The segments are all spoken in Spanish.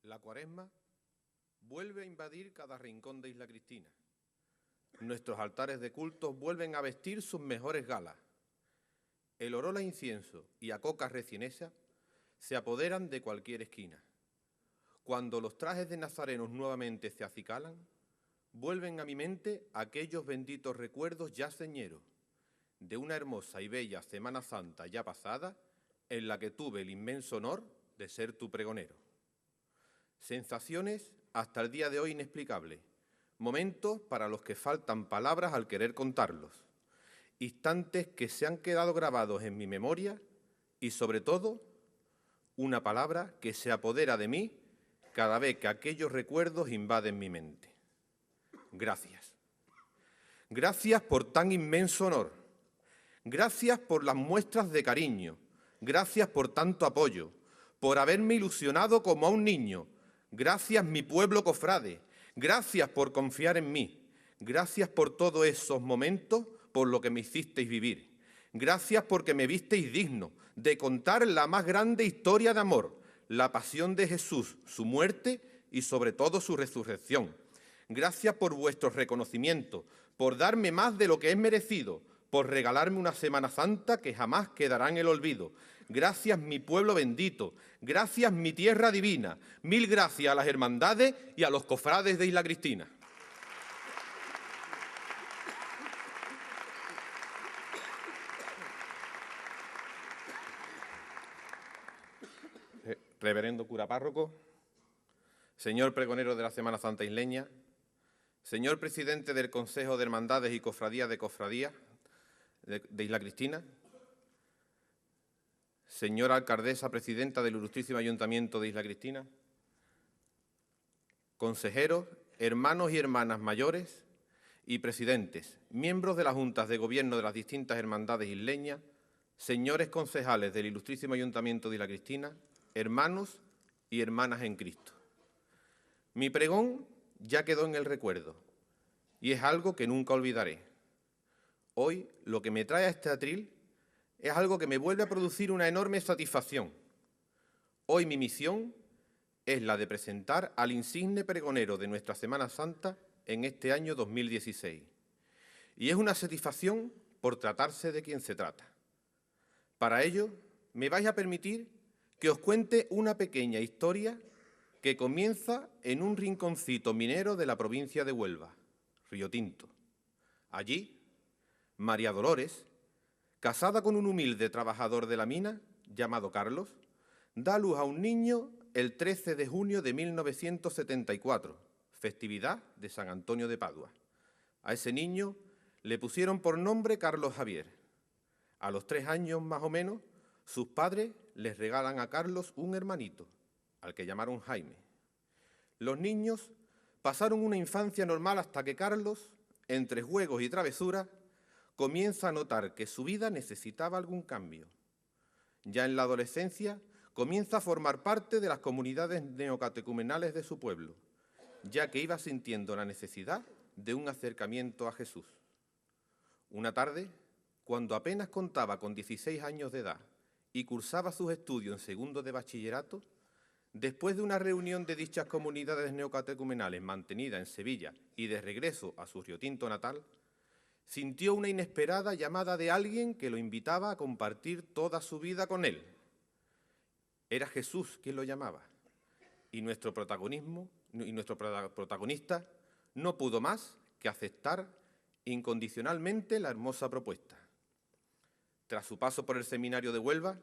La Cuaresma vuelve a invadir cada rincón de Isla Cristina. Nuestros altares de cultos vuelven a vestir sus mejores galas. El olor a incienso y a coca recién hecha se apoderan de cualquier esquina. Cuando los trajes de nazarenos nuevamente se acicalan, vuelven a mi mente aquellos benditos recuerdos ya señeros de una hermosa y bella Semana Santa ya pasada, en la que tuve el inmenso honor de ser tu pregonero. Sensaciones hasta el día de hoy inexplicables, momentos para los que faltan palabras al querer contarlos, instantes que se han quedado grabados en mi memoria y, sobre todo, una palabra que se apodera de mí cada vez que aquellos recuerdos invaden mi mente. Gracias. Gracias por tan inmenso honor. Gracias por las muestras de cariño. Gracias por tanto apoyo, por haberme ilusionado como a un niño. Gracias, mi pueblo cofrade. Gracias por confiar en mí. Gracias por todos esos momentos por lo que me hicisteis vivir. Gracias porque me visteis digno de contar la más grande historia de amor, la pasión de Jesús, su muerte y sobre todo su resurrección. Gracias por vuestro reconocimiento, por darme más de lo que es merecido, por regalarme una Semana Santa que jamás quedará en el olvido. Gracias, mi pueblo bendito. Gracias, mi tierra divina. Mil gracias a las hermandades y a los cofrades de Isla Cristina. Reverendo cura párroco, señor pregonero de la Semana Santa isleña, señor presidente del Consejo de Hermandades y Cofradías de Isla Cristina, señora alcaldesa presidenta del Ilustrísimo Ayuntamiento de Isla Cristina, consejeros, hermanos y hermanas mayores y presidentes, miembros de las juntas de gobierno de las distintas hermandades isleñas, señores concejales del Ilustrísimo Ayuntamiento de Isla Cristina, hermanos y hermanas en Cristo. Mi pregón ya quedó en el recuerdo y es algo que nunca olvidaré. Hoy lo que me trae a este atril es algo que me vuelve a producir una enorme satisfacción. Hoy mi misión es la de presentar al insigne pregonero de nuestra Semana Santa en este año 2016. Y es una satisfacción por tratarse de quien se trata. Para ello, me vais a permitir que os cuente una pequeña historia que comienza en un rinconcito minero de la provincia de Huelva, Río Tinto. Allí, María Dolores, casada con un humilde trabajador de la mina llamado Carlos, da a luz a un niño el 13 de junio de 1974, festividad de San Antonio de Padua. A ese niño le pusieron por nombre Carlos Javier. A los 3 años más o menos, sus padres les regalan a Carlos un hermanito, al que llamaron Jaime. Los niños pasaron una infancia normal hasta que Carlos, entre juegos y travesuras, comienza a notar que su vida necesitaba algún cambio. Ya en la adolescencia comienza a formar parte de las comunidades neocatecumenales de su pueblo, ya que iba sintiendo la necesidad de un acercamiento a Jesús. Una tarde, cuando apenas contaba con 16 años de edad y cursaba sus estudios en segundo de bachillerato, después de una reunión de dichas comunidades neocatecumenales mantenida en Sevilla y de regreso a su Río Tinto natal, sintió una inesperada llamada de alguien que lo invitaba a compartir toda su vida con él. Era Jesús quien lo llamaba, y nuestro protagonista no pudo más que aceptar incondicionalmente la hermosa propuesta. Tras su paso por el seminario de Huelva,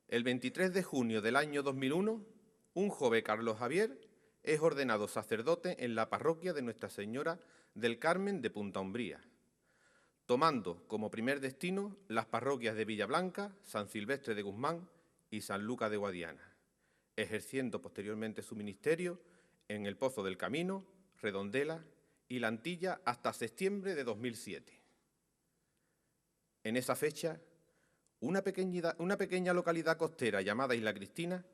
el 23 de junio del año 2001, un joven Carlos Javier es ordenado sacerdote en la parroquia de Nuestra Señora del Carmen de Punta Umbría, tomando como primer destino las parroquias de Villablanca, San Silvestre de Guzmán y San Lucas de Guadiana, ejerciendo posteriormente su ministerio en el Pozo del Camino, Redondela y La Antilla hasta septiembre de 2007. En esa fecha, una pequeña localidad costera llamada Isla Cristina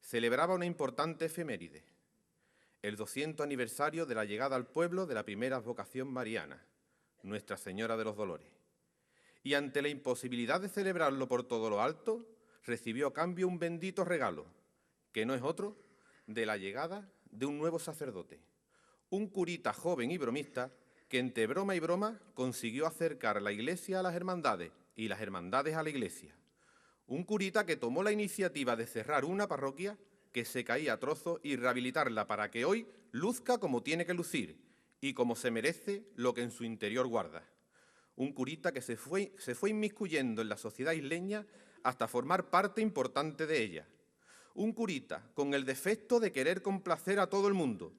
celebraba una importante efeméride, el 200 aniversario de la llegada al pueblo de la primera advocación mariana, Nuestra Señora de los Dolores. Y ante la imposibilidad de celebrarlo por todo lo alto, recibió a cambio un bendito regalo, que no es otro de la llegada de un nuevo sacerdote, un curita joven y bromista que entre broma y broma consiguió acercar la Iglesia a las hermandades y las hermandades a la Iglesia. Un curita que tomó la iniciativa de cerrar una parroquia que se caía a trozos y rehabilitarla para que hoy luzca como tiene que lucir y como se merece lo que en su interior guarda. Un curita que se fue inmiscuyendo en la sociedad isleña hasta formar parte importante de ella. Un curita con el defecto de querer complacer a todo el mundo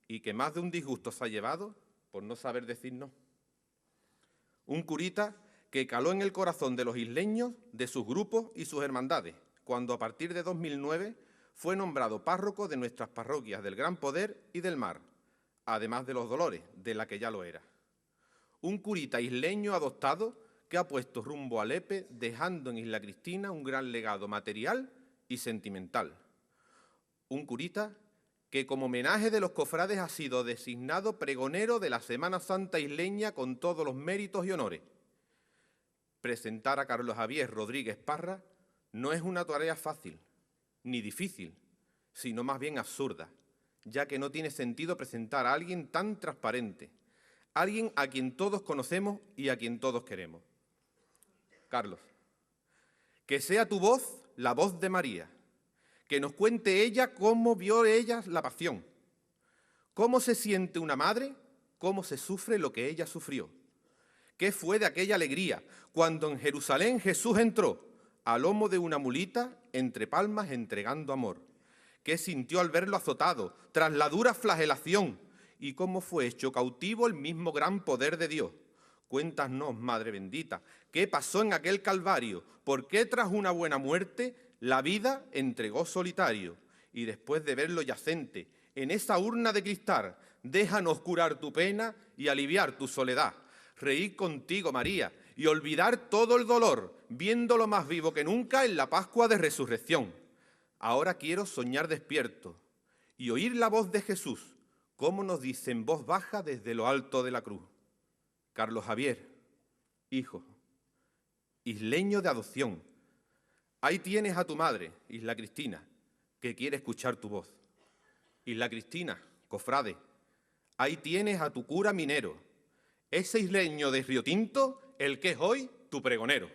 y que más de un disgusto se ha llevado por no saber decir no. Un curita que caló en el corazón de los isleños, de sus grupos y sus hermandades, cuando a partir de 2009 fue nombrado párroco de nuestras parroquias del Gran Poder y del Mar, además de los Dolores, de la que ya lo era. Un curita isleño adoptado que ha puesto rumbo a Lepe, dejando en Isla Cristina un gran legado material y sentimental. Un curita que como homenaje de los cofrades ha sido designado pregonero de la Semana Santa isleña con todos los méritos y honores. Presentar a Carlos Javier Rodríguez Parra no es una tarea fácil, ni difícil, sino más bien absurda, ya que no tiene sentido presentar a alguien tan transparente, alguien a quien todos conocemos y a quien todos queremos. Carlos, que sea tu voz la voz de María, que nos cuente ella cómo vio ella la pasión, cómo se siente una madre, cómo se sufre lo que ella sufrió. ¿Qué fue de aquella alegría cuando en Jerusalén Jesús entró a lomo de una mulita entre palmas entregando amor? ¿Qué sintió al verlo azotado tras la dura flagelación? ¿Y cómo fue hecho cautivo el mismo gran poder de Dios? Cuéntanos, Madre bendita, ¿qué pasó en aquel Calvario? ¿Por qué tras una buena muerte la vida entregó solitario? Y después de verlo yacente en esa urna de cristal, déjanos curar tu pena y aliviar tu soledad. Reír contigo, María, y olvidar todo el dolor, viéndolo más vivo que nunca en la Pascua de Resurrección. Ahora quiero soñar despierto y oír la voz de Jesús, como nos dice en voz baja desde lo alto de la cruz. Carlos Javier, hijo, isleño de adopción, ahí tienes a tu madre, Isla Cristina, que quiere escuchar tu voz. Isla Cristina, cofrade, ahí tienes a tu cura minero, ese isleño de Río Tinto, el que es hoy tu pregonero.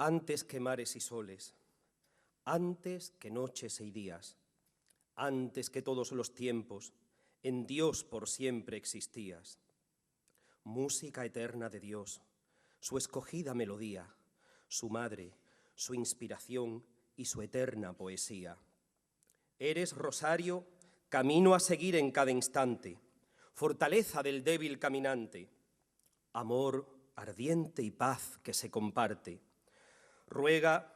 antes que mares y soles, antes que noches y días, antes que todos los tiempos, en Dios por siempre existías. Música eterna de Dios, su escogida melodía, su madre, su inspiración y su eterna poesía. Eres, Rosario, camino a seguir en cada instante, fortaleza del débil caminante, amor ardiente y paz que se comparte. Ruega,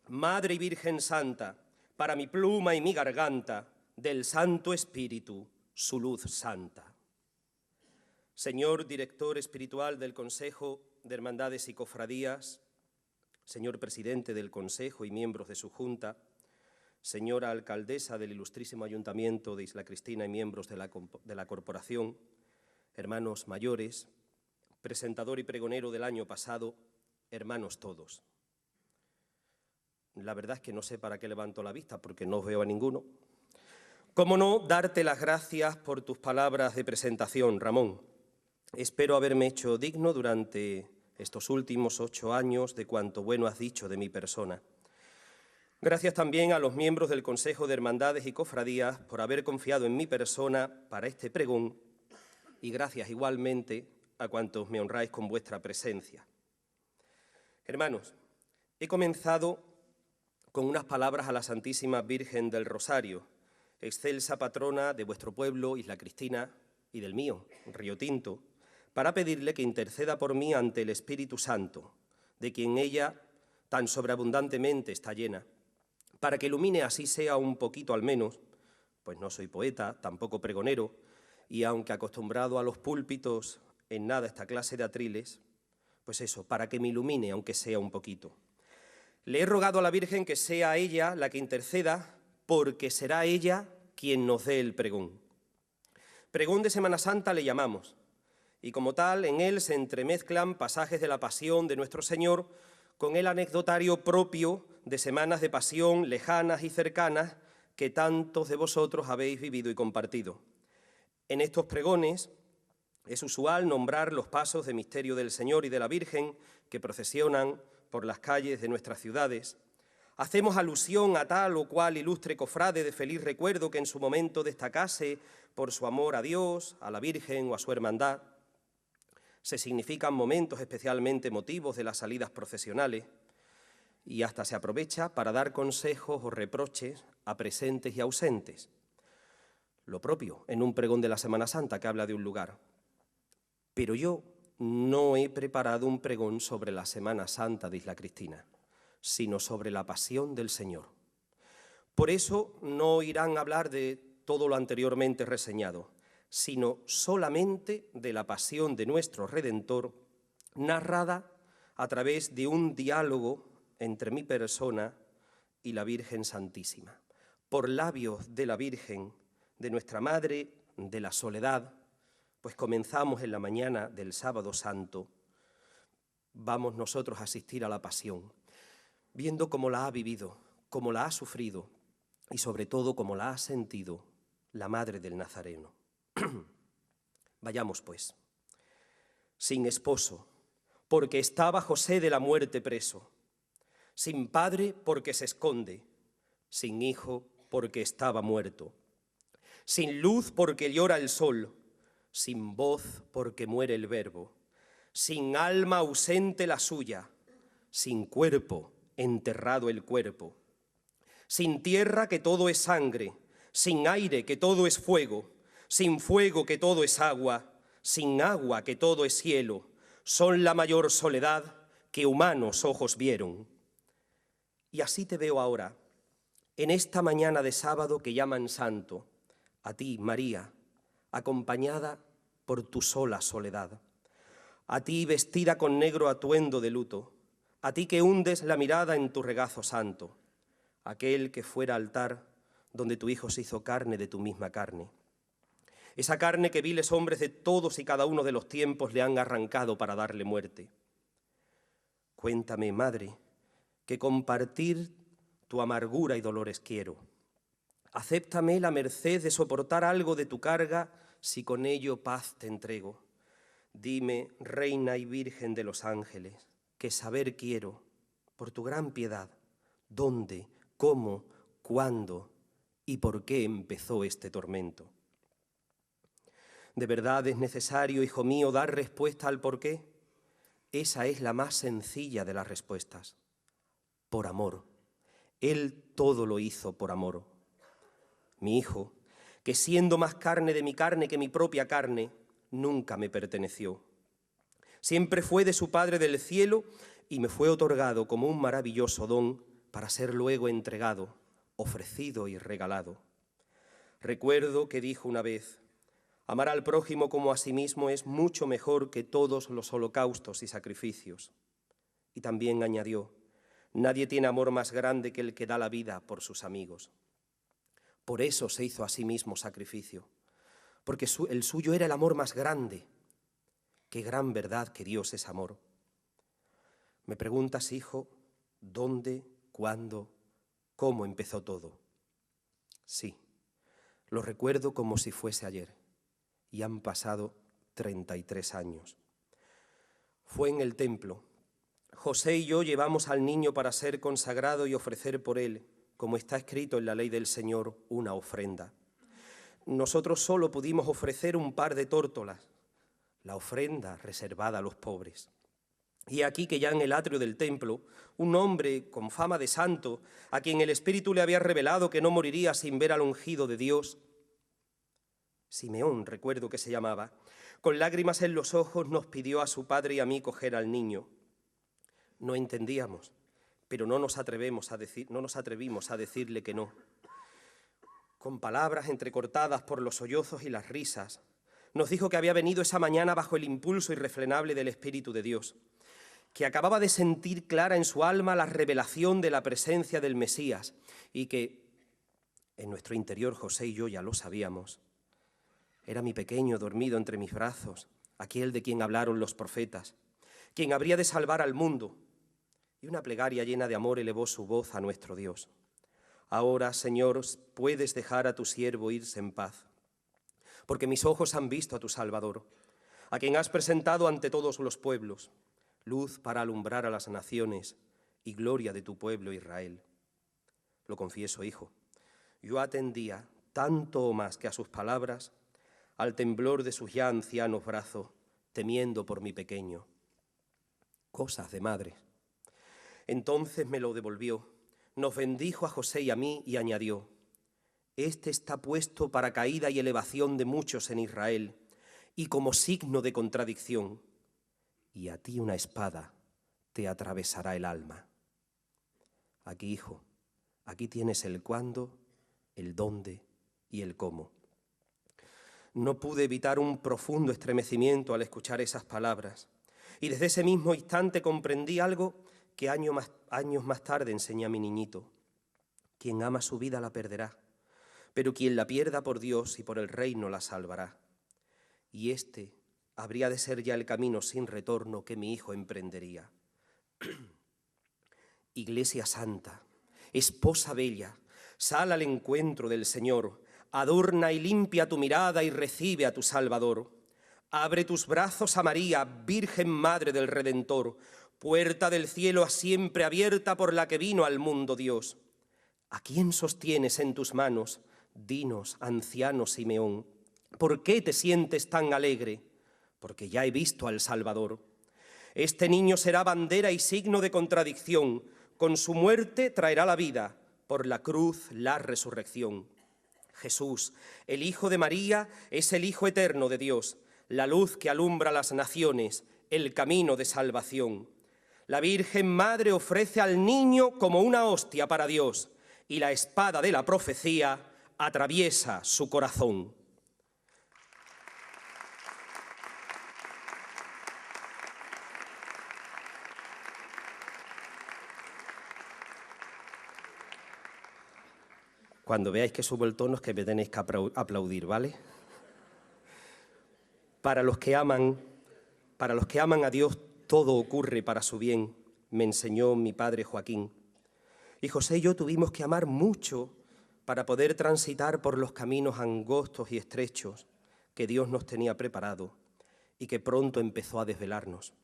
Madre y Virgen Santa, para mi pluma y mi garganta, del Santo Espíritu, su luz santa. Señor director espiritual del Consejo de Hermandades y Cofradías, señor presidente del Consejo y miembros de su Junta, señora alcaldesa del Ilustrísimo Ayuntamiento de Isla Cristina y miembros de la Corporación, hermanos mayores, presentador y pregonero del año pasado, hermanos todos. La verdad es que no sé para qué levanto la vista, porque no os veo a ninguno. Cómo no darte las gracias por tus palabras de presentación, Ramón. Espero haberme hecho digno durante estos últimos 8 años de cuanto bueno has dicho de mi persona. Gracias también a los miembros del Consejo de Hermandades y Cofradías por haber confiado en mi persona para este pregón y gracias igualmente a cuantos me honráis con vuestra presencia. Hermanos, he comenzado con unas palabras a la Santísima Virgen del Rosario, excelsa patrona de vuestro pueblo, Isla Cristina, y del mío, Río Tinto, para pedirle que interceda por mí ante el Espíritu Santo, de quien ella tan sobreabundantemente está llena, para que ilumine así sea un poquito al menos, pues no soy poeta, tampoco pregonero, y aunque acostumbrado a los púlpitos, en nada esta clase de atriles, pues eso, para que me ilumine aunque sea un poquito. Le he rogado a la Virgen que sea ella la que interceda, porque será ella quien nos dé el pregón. Pregón de Semana Santa le llamamos, y como tal, en él se entremezclan pasajes de la pasión de nuestro Señor con el anecdotario propio de semanas de pasión lejanas y cercanas que tantos de vosotros habéis vivido y compartido. En estos pregones es usual nombrar los pasos de misterio del Señor y de la Virgen que procesionan por las calles de nuestras ciudades. Hacemos alusión a tal o cual ilustre cofrade de feliz recuerdo que en su momento destacase por su amor a Dios, a la Virgen o a su hermandad. Se significan momentos especialmente emotivos de las salidas procesionales y hasta se aprovecha para dar consejos o reproches a presentes y ausentes. Lo propio en un pregón de la Semana Santa que habla de un lugar. Pero yo no he preparado un pregón sobre la Semana Santa de Isla Cristina, sino sobre la pasión del Señor. Por eso no irán a hablar de todo lo anteriormente reseñado, sino solamente de la pasión de nuestro Redentor, narrada a través de un diálogo entre mi persona y la Virgen Santísima, por labios de la Virgen, de nuestra Madre de la Soledad, pues comenzamos en la mañana del Sábado Santo, vamos nosotros a asistir a la pasión, viendo cómo la ha vivido, cómo la ha sufrido y sobre todo cómo la ha sentido la Madre del Nazareno. Vayamos pues. Sin esposo, porque estaba José de la muerte preso, sin padre porque se esconde, sin hijo porque estaba muerto, sin luz porque llora el sol, sin voz porque muere el verbo, sin alma ausente la suya, sin cuerpo enterrado el cuerpo, sin tierra que todo es sangre, sin aire que todo es fuego, sin fuego que todo es agua, sin agua que todo es cielo, son la mayor soledad que humanos ojos vieron. Y así te veo ahora, en esta mañana de sábado que llaman santo, a ti, María, acompañada por tu sola soledad, a ti vestida con negro atuendo de luto, a ti que hundes la mirada en tu regazo santo, aquel que fuera altar donde tu Hijo se hizo carne de tu misma carne. Esa carne que viles hombres de todos y cada uno de los tiempos le han arrancado para darle muerte. Cuéntame, Madre, que compartir tu amargura y dolores quiero. Acéptame la merced de soportar algo de tu carga, si con ello paz te entrego. Dime, Reina y Virgen de los ángeles, que saber quiero, por tu gran piedad, dónde, cómo, cuándo y por qué empezó este tormento. ¿De verdad es necesario, hijo mío, dar respuesta al por qué? Esa es la más sencilla de las respuestas. Por amor. Él todo lo hizo por amor. Mi hijo, que siendo más carne de mi carne que mi propia carne, nunca me perteneció. Siempre fue de su Padre del cielo y me fue otorgado como un maravilloso don para ser luego entregado, ofrecido y regalado. Recuerdo que dijo una vez: amar al prójimo como a sí mismo es mucho mejor que todos los holocaustos y sacrificios. Y también añadió: nadie tiene amor más grande que el que da la vida por sus amigos. Por eso se hizo a sí mismo sacrificio, porque el suyo era el amor más grande. Qué gran verdad que Dios es amor. Me preguntas, hijo, ¿dónde, cuándo, cómo empezó todo? Sí, lo recuerdo como si fuese ayer, y han pasado 33 años. Fue en el templo. José y yo llevamos al niño para ser consagrado y ofrecer por él, como está escrito en la ley del Señor, una ofrenda. Nosotros solo pudimos ofrecer un par de tórtolas, la ofrenda reservada a los pobres. Y aquí que ya en el atrio del templo, un hombre con fama de santo, a quien el Espíritu le había revelado que no moriría sin ver al ungido de Dios, Simeón, recuerdo que se llamaba, con lágrimas en los ojos nos pidió a su padre y a mí coger al niño. No entendíamos, pero no nos atrevimos a decirle que no. Con palabras entrecortadas por los sollozos y las risas, nos dijo que había venido esa mañana bajo el impulso irrefrenable del Espíritu de Dios, que acababa de sentir clara en su alma la revelación de la presencia del Mesías y que, en nuestro interior, José y yo ya lo sabíamos, era mi pequeño dormido entre mis brazos, aquel de quien hablaron los profetas, quien habría de salvar al mundo. Y una plegaria llena de amor elevó su voz a nuestro Dios. Ahora, Señor, puedes dejar a tu siervo irse en paz, porque mis ojos han visto a tu Salvador, a quien has presentado ante todos los pueblos, luz para alumbrar a las naciones y gloria de tu pueblo Israel. Lo confieso, hijo, yo atendía tanto o más que a sus palabras al temblor de sus ya ancianos brazos, temiendo por mi pequeño. Cosas de madre. Entonces me lo devolvió, nos bendijo a José y a mí y añadió: este está puesto para caída y elevación de muchos en Israel y como signo de contradicción, y a ti una espada te atravesará el alma. Aquí, hijo, aquí tienes el cuándo, el dónde y el cómo. No pude evitar un profundo estremecimiento al escuchar esas palabras, y desde ese mismo instante comprendí algo que años más tarde enseñé a mi niñito. Quien ama su vida la perderá, pero quien la pierda por Dios y por el reino la salvará. Y este habría de ser ya el camino sin retorno que mi hijo emprendería. Iglesia santa, esposa bella, sal al encuentro del Señor, adorna y limpia tu mirada y recibe a tu Salvador. Abre tus brazos a María, Virgen Madre del Redentor, puerta del cielo siempre abierta por la que vino al mundo Dios. ¿A quién sostienes en tus manos? Dinos, anciano Simeón, ¿por qué te sientes tan alegre? Porque ya he visto al Salvador. Este niño será bandera y signo de contradicción. Con su muerte traerá la vida, por la cruz la resurrección. Jesús, el Hijo de María, es el Hijo eterno de Dios, la luz que alumbra las naciones, el camino de salvación. La Virgen Madre ofrece al niño como una hostia para Dios, y la espada de la profecía atraviesa su corazón. Cuando veáis que subo el tono es que me tenéis que aplaudir, ¿vale? Para los que aman a Dios, todo ocurre para su bien, me enseñó mi padre Joaquín. Y José y yo tuvimos que amar mucho para poder transitar por los caminos angostos y estrechos que Dios nos tenía preparado y que pronto empezó a desvelarnos.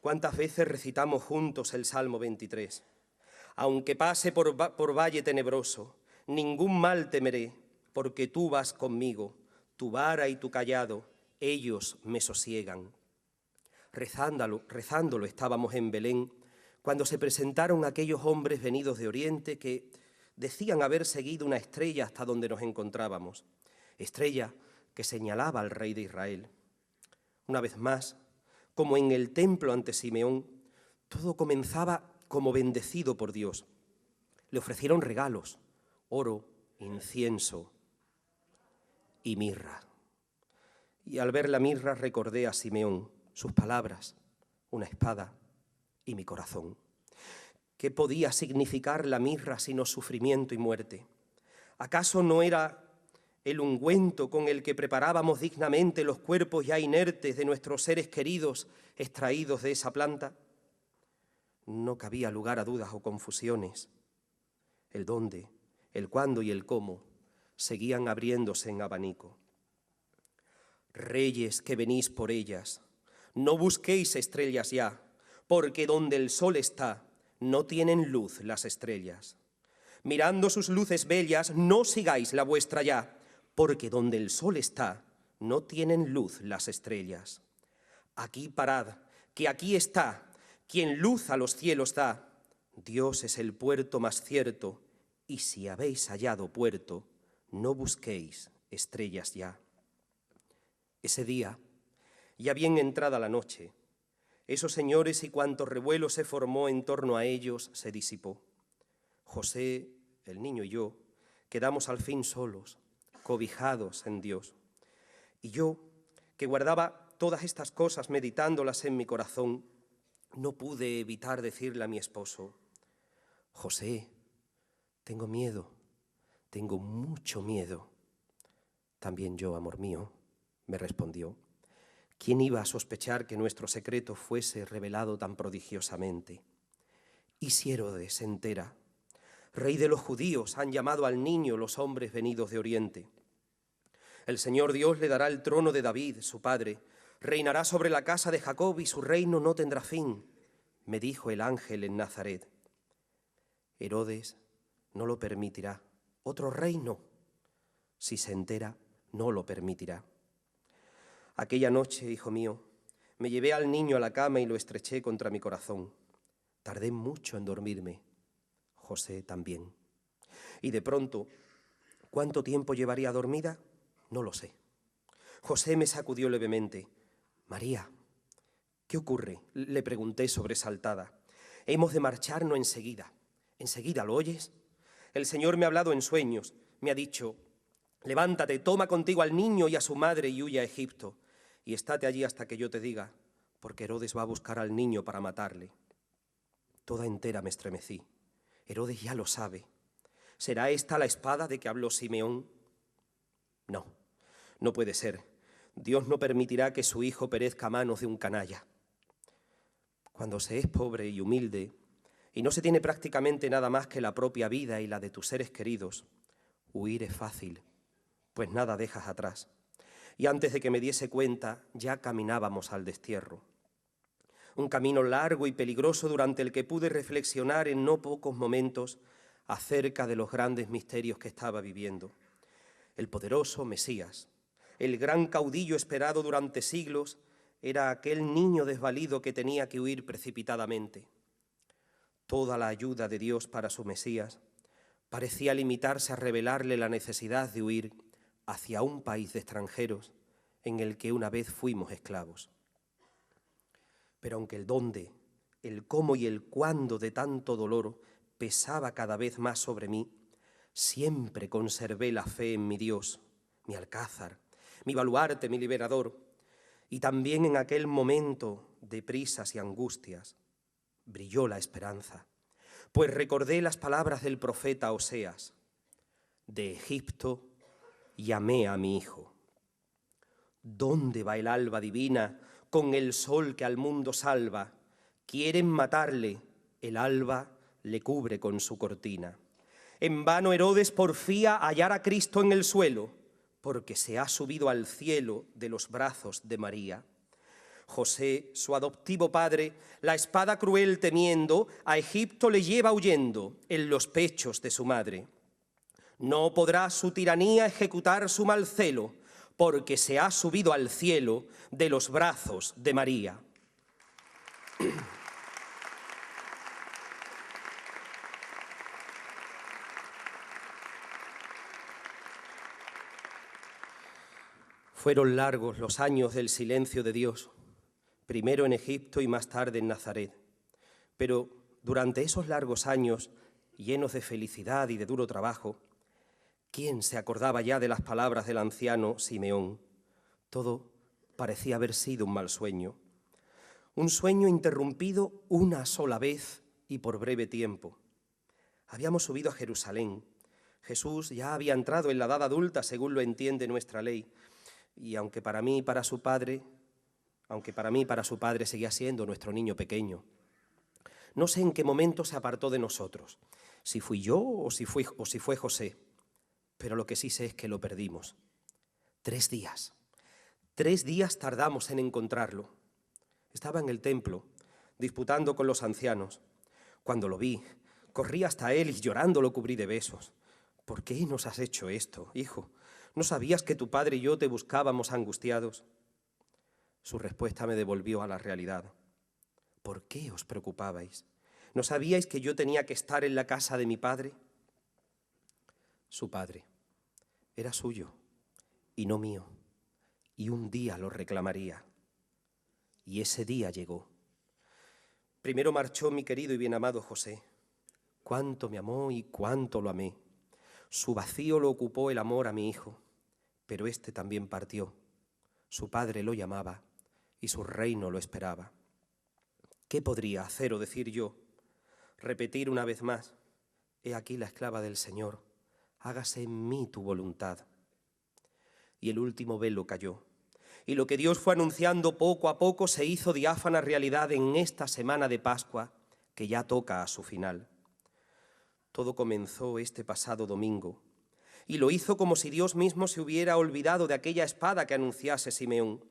¿Cuántas veces recitamos juntos el Salmo 23? Aunque pase por valle tenebroso, ningún mal temeré, porque tú vas conmigo, tu vara y tu cayado, ellos me sosiegan. Rezándolo estábamos en Belén, cuando se presentaron aquellos hombres venidos de Oriente que decían haber seguido una estrella hasta donde nos encontrábamos, estrella que señalaba al rey de Israel. Una vez más, como en el templo ante Simeón, todo comenzaba como bendecido por Dios. Le ofrecieron regalos, oro, incienso y mirra. Y al ver la mirra recordé a Simeón, sus palabras, una espada y mi corazón. ¿Qué podía significar la mirra sino sufrimiento y muerte? ¿Acaso no era el ungüento con el que preparábamos dignamente los cuerpos ya inertes de nuestros seres queridos extraídos de esa planta? No cabía lugar a dudas o confusiones. El dónde, el cuándo y el cómo seguían abriéndose en abanico. Reyes que venís por ellas, no busquéis estrellas ya, porque donde el sol está, no tienen luz las estrellas. Mirando sus luces bellas, no sigáis la vuestra ya, porque donde el sol está, no tienen luz las estrellas. Aquí parad, que aquí está, quien luz a los cielos da. Dios es el puerto más cierto, y si habéis hallado puerto, no busquéis estrellas ya. Ese día, ya bien entrada la noche, esos señores y cuanto revuelo se formó en torno a ellos se disipó. José, el niño y yo quedamos al fin solos, cobijados en Dios. Y yo, que guardaba todas estas cosas meditándolas en mi corazón, no pude evitar decirle a mi esposo: José, tengo miedo, tengo mucho miedo. También yo, amor mío, me respondió. ¿Quién iba a sospechar que nuestro secreto fuese revelado tan prodigiosamente? ¿Y si Herodes se entera? Rey de los judíos, han llamado al niño los hombres venidos de Oriente. El Señor Dios le dará el trono de David, su padre, reinará sobre la casa de Jacob y su reino no tendrá fin, me dijo el ángel en Nazaret. Herodes no lo permitirá, otro rey no. Si se entera, no lo permitirá. Aquella noche, hijo mío, me llevé al niño a la cama y lo estreché contra mi corazón. Tardé mucho en dormirme, José también. Y de pronto, ¿cuánto tiempo llevaría dormida? No lo sé. José me sacudió levemente. María, ¿qué ocurre?, le pregunté sobresaltada. Hemos de marcharnos enseguida. ¿Enseguida, lo oyes? El Señor me ha hablado en sueños. Me ha dicho: levántate, toma contigo al niño y a su madre y huye a Egipto. Y estate allí hasta que yo te diga, porque Herodes va a buscar al niño para matarle. Toda entera me estremecí. Herodes ya lo sabe. ¿Será esta la espada de que habló Simeón? No, no puede ser. Dios no permitirá que su hijo perezca a manos de un canalla. Cuando se es pobre y humilde, y no se tiene prácticamente nada más que la propia vida y la de tus seres queridos, huir es fácil, pues nada dejas atrás. Y antes de que me diese cuenta, ya caminábamos al destierro. Un camino largo y peligroso durante el que pude reflexionar en no pocos momentos acerca de los grandes misterios que estaba viviendo. El poderoso Mesías, el gran caudillo esperado durante siglos, era aquel niño desvalido que tenía que huir precipitadamente. Toda la ayuda de Dios para su Mesías parecía limitarse a revelarle la necesidad de huir hacia un país de extranjeros en el que una vez fuimos esclavos. Pero aunque el dónde, el cómo y el cuándo de tanto dolor pesaba cada vez más sobre mí, siempre conservé la fe en mi Dios, mi alcázar, mi baluarte, mi liberador, y también en aquel momento de prisas y angustias brilló la esperanza, pues recordé las palabras del profeta Oseas: de Egipto llamé a mi hijo. ¿Dónde va el alba divina con el sol que al mundo salva? Quieren matarle, el alba le cubre con su cortina. En vano Herodes porfía hallar a Cristo en el suelo, porque se ha subido al cielo de los brazos de María. José, su adoptivo padre, la espada cruel temiendo, a Egipto le lleva huyendo en los pechos de su madre. No podrá su tiranía ejecutar su mal celo, porque se ha subido al cielo de los brazos de María. Fueron largos los años del silencio de Dios, primero en Egipto y más tarde en Nazaret. Pero durante esos largos años, llenos de felicidad y de duro trabajo, ¿quién se acordaba ya de las palabras del anciano Simeón? Todo parecía haber sido un mal sueño. Un sueño interrumpido una sola vez y por breve tiempo. Habíamos subido a Jerusalén. Jesús ya había entrado en la edad adulta, según lo entiende nuestra ley. Y aunque para mí y para su padre seguía siendo nuestro niño pequeño. No sé en qué momento se apartó de nosotros, si fui yo o si fue José, pero lo que sí sé es que lo perdimos. 3 días. 3 días tardamos en encontrarlo. Estaba en el templo, disputando con los ancianos. Cuando lo vi, corrí hasta él y llorando lo cubrí de besos. ¿Por qué nos has hecho esto, hijo? ¿No sabías que tu padre y yo te buscábamos angustiados? Su respuesta me devolvió a la realidad. ¿Por qué os preocupabais? ¿No sabíais que yo tenía que estar en la casa de mi padre? Su padre era suyo y no mío, y un día lo reclamaría. Y ese día llegó. Primero marchó mi querido y bien amado José. Cuánto me amó y cuánto lo amé. Su vacío lo ocupó el amor a mi hijo, pero éste también partió. Su padre lo llamaba y su reino lo esperaba. ¿Qué podría hacer o decir yo? Repetir una vez más: he aquí la esclava del Señor, hágase en mí tu voluntad. Y el último velo cayó, y lo que Dios fue anunciando poco a poco se hizo diáfana realidad en esta semana de Pascua, que ya toca a su final. Todo comenzó este pasado domingo, y lo hizo como si Dios mismo se hubiera olvidado de aquella espada que anunciase Simeón,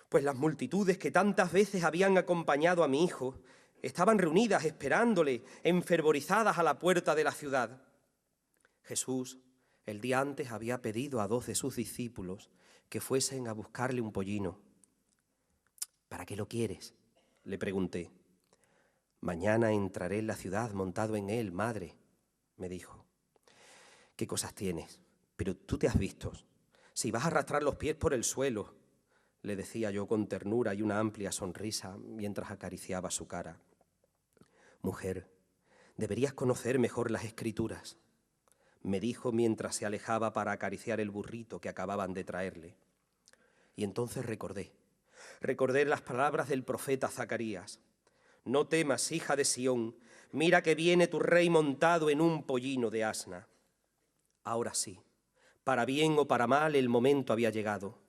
pues las multitudes que tantas veces habían acompañado a mi hijo estaban reunidas esperándole, enfervorizadas a la puerta de la ciudad. Jesús, el día antes, había pedido a 2 de sus discípulos que fuesen a buscarle un pollino. ¿Para qué lo quieres?, le pregunté. Mañana entraré en la ciudad montado en él, madre, me dijo. ¿Qué cosas tienes? Pero tú te has visto. Si vas a arrastrar los pies por el suelo, le decía yo con ternura y una amplia sonrisa mientras acariciaba su cara. Mujer, deberías conocer mejor las Escrituras, me dijo mientras se alejaba para acariciar el burrito que acababan de traerle. Y entonces recordé las palabras del profeta Zacarías. No temas, hija de Sión, mira que viene tu rey montado en un pollino de asna. Ahora sí, para bien o para mal, el momento había llegado.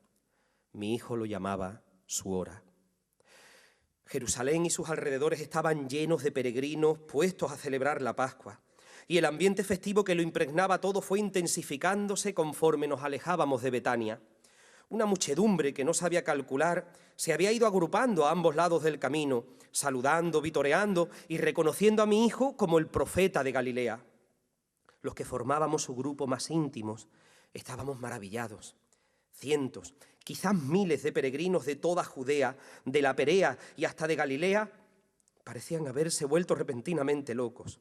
Mi hijo lo llamaba su hora. Jerusalén y sus alrededores estaban llenos de peregrinos puestos a celebrar la Pascua, y el ambiente festivo que lo impregnaba todo fue intensificándose conforme nos alejábamos de Betania. Una muchedumbre que no sabía calcular se había ido agrupando a ambos lados del camino, saludando, vitoreando y reconociendo a mi hijo como el profeta de Galilea. Los que formábamos su grupo más íntimos estábamos maravillados. Cientos, quizás miles de peregrinos de toda Judea, de la Perea y hasta de Galilea, parecían haberse vuelto repentinamente locos.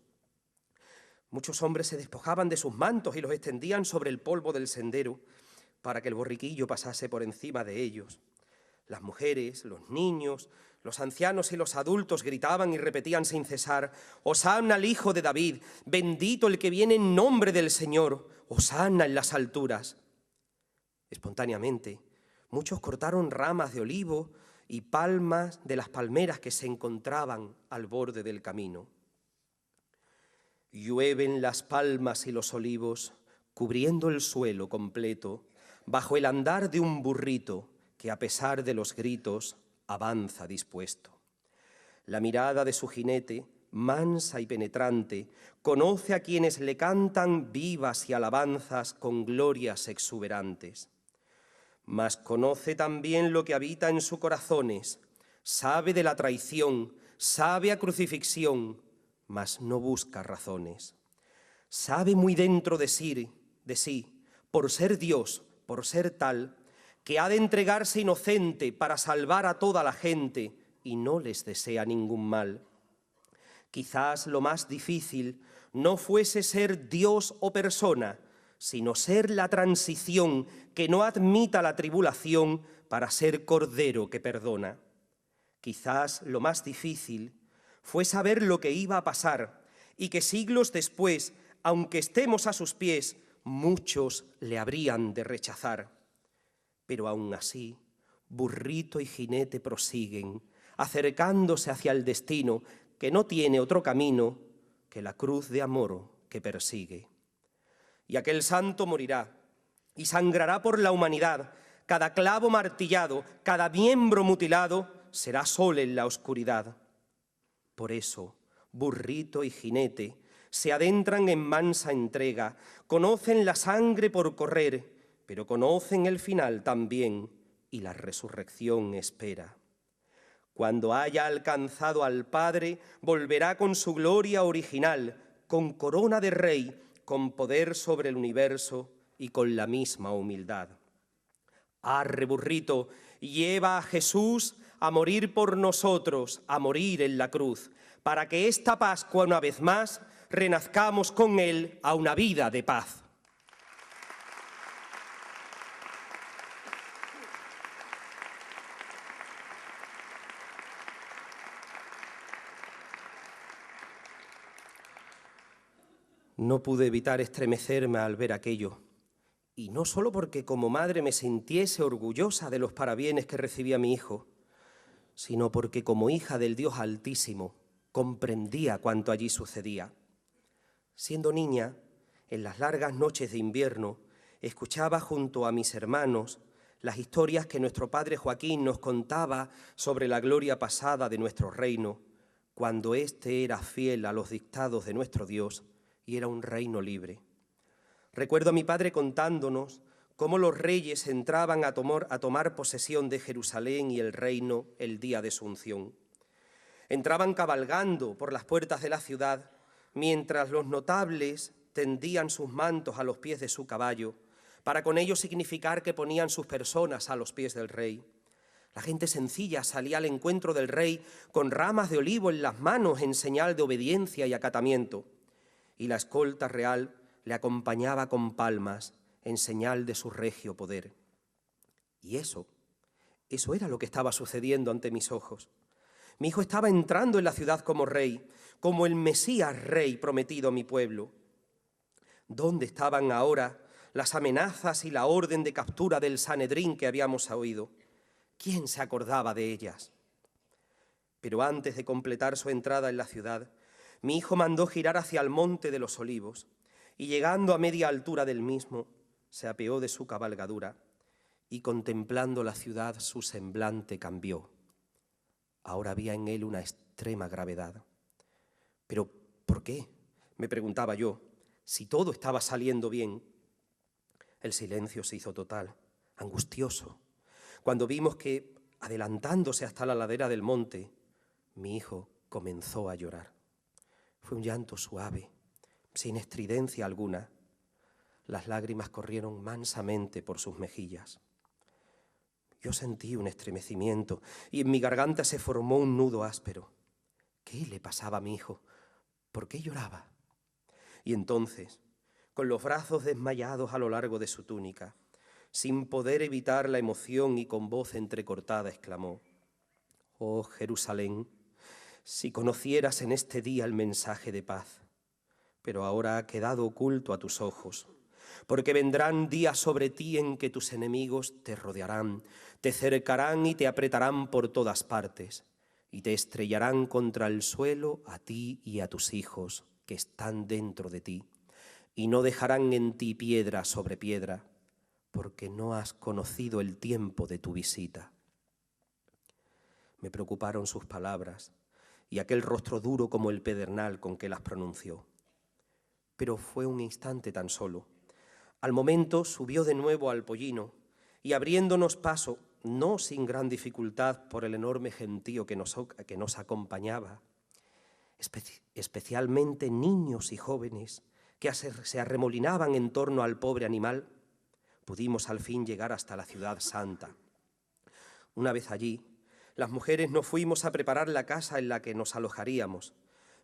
Muchos hombres se despojaban de sus mantos y los extendían sobre el polvo del sendero para que el borriquillo pasase por encima de ellos. Las mujeres, los niños, los ancianos y los adultos gritaban y repetían sin cesar: «Hosanna al Hijo de David, bendito el que viene en nombre del Señor, hosanna en las alturas». Espontáneamente, muchos cortaron ramas de olivo y palmas de las palmeras que se encontraban al borde del camino. Llueven las palmas y los olivos, cubriendo el suelo completo, bajo el andar de un burrito que, a pesar de los gritos, avanza dispuesto. La mirada de su jinete, mansa y penetrante, conoce a quienes le cantan vivas y alabanzas con glorias exuberantes. Mas conoce también lo que habita en sus corazones, Sabe de la traición, sabe a crucifixión, mas no busca razones. Sabe muy dentro de sí, por ser Dios, por ser tal, que ha de entregarse inocente para salvar a toda la gente y no les desea ningún mal. Quizás lo más difícil no fuese ser Dios o persona, sino ser la transición que no admita la tribulación para ser Cordero que perdona. Quizás lo más difícil fue saber lo que iba a pasar y que siglos después, aunque estemos a sus pies, muchos le habrían de rechazar. Pero aún así, burrito y jinete prosiguen, acercándose hacia el destino que no tiene otro camino que la cruz de amor que persigue. Y aquel santo morirá y sangrará por la humanidad. Cada clavo martillado, cada miembro mutilado será sol en la oscuridad. Por eso, burrito y jinete se adentran en mansa entrega, conocen la sangre por correr, pero conocen el final también y la resurrección espera. Cuando haya alcanzado al Padre, volverá con su gloria original, con corona de rey, con poder sobre el universo y con la misma humildad. Arre, burrito, lleva a Jesús a morir por nosotros, a morir en la cruz, para que esta Pascua una vez más renazcamos con Él a una vida de paz. No pude evitar estremecerme al ver aquello, y no solo porque como madre me sintiese orgullosa de los parabienes que recibía mi hijo, sino porque como hija del Dios Altísimo comprendía cuanto allí sucedía. Siendo niña, en las largas noches de invierno, escuchaba junto a mis hermanos las historias que nuestro padre Joaquín nos contaba sobre la gloria pasada de nuestro reino, cuando éste era fiel a los dictados de nuestro Dios y era un reino libre. Recuerdo a mi padre contándonos cómo los reyes entraban a tomar posesión de Jerusalén y el reino el día de su unción. Entraban cabalgando por las puertas de la ciudad, mientras los notables tendían sus mantos a los pies de su caballo, para con ello significar que ponían sus personas a los pies del rey. La gente sencilla salía al encuentro del rey con ramas de olivo en las manos en señal de obediencia y acatamiento, y la escolta real le acompañaba con palmas en señal de su regio poder. Y eso era lo que estaba sucediendo ante mis ojos. Mi hijo estaba entrando en la ciudad como rey, como el Mesías rey prometido a mi pueblo. ¿Dónde estaban ahora las amenazas y la orden de captura del Sanedrín que habíamos oído? ¿Quién se acordaba de ellas? Pero antes de completar su entrada en la ciudad, mi hijo mandó girar hacia el Monte de los Olivos y, llegando a media altura del mismo, se apeó de su cabalgadura y, contemplando la ciudad, su semblante cambió. Ahora había en él una extrema gravedad. ¿Pero por qué?, me preguntaba yo, si todo estaba saliendo bien. El silencio se hizo total, angustioso, cuando vimos que, adelantándose hasta la ladera del monte, mi hijo comenzó a llorar. Fue un llanto suave, sin estridencia alguna. Las lágrimas corrieron mansamente por sus mejillas. Yo sentí un estremecimiento y en mi garganta se formó un nudo áspero. ¿Qué le pasaba a mi hijo? ¿Por qué lloraba? Y entonces, con los brazos desmayados a lo largo de su túnica, sin poder evitar la emoción y con voz entrecortada, exclamó: «Oh Jerusalén, si conocieras en este día el mensaje de paz, pero ahora ha quedado oculto a tus ojos, porque vendrán días sobre ti en que tus enemigos te rodearán, te cercarán y te apretarán por todas partes, y te estrellarán contra el suelo a ti y a tus hijos que están dentro de ti, y no dejarán en ti piedra sobre piedra, porque no has conocido el tiempo de tu visita». Me preocuparon sus palabras y aquel rostro duro como el pedernal con que las pronunció. Pero fue un instante tan solo. Al momento subió de nuevo al pollino y, abriéndonos paso, no sin gran dificultad por el enorme gentío que nos acompañaba, especialmente niños y jóvenes que se arremolinaban en torno al pobre animal, pudimos al fin llegar hasta la ciudad santa. Una vez allí, las mujeres nos fuimos a preparar la casa en la que nos alojaríamos,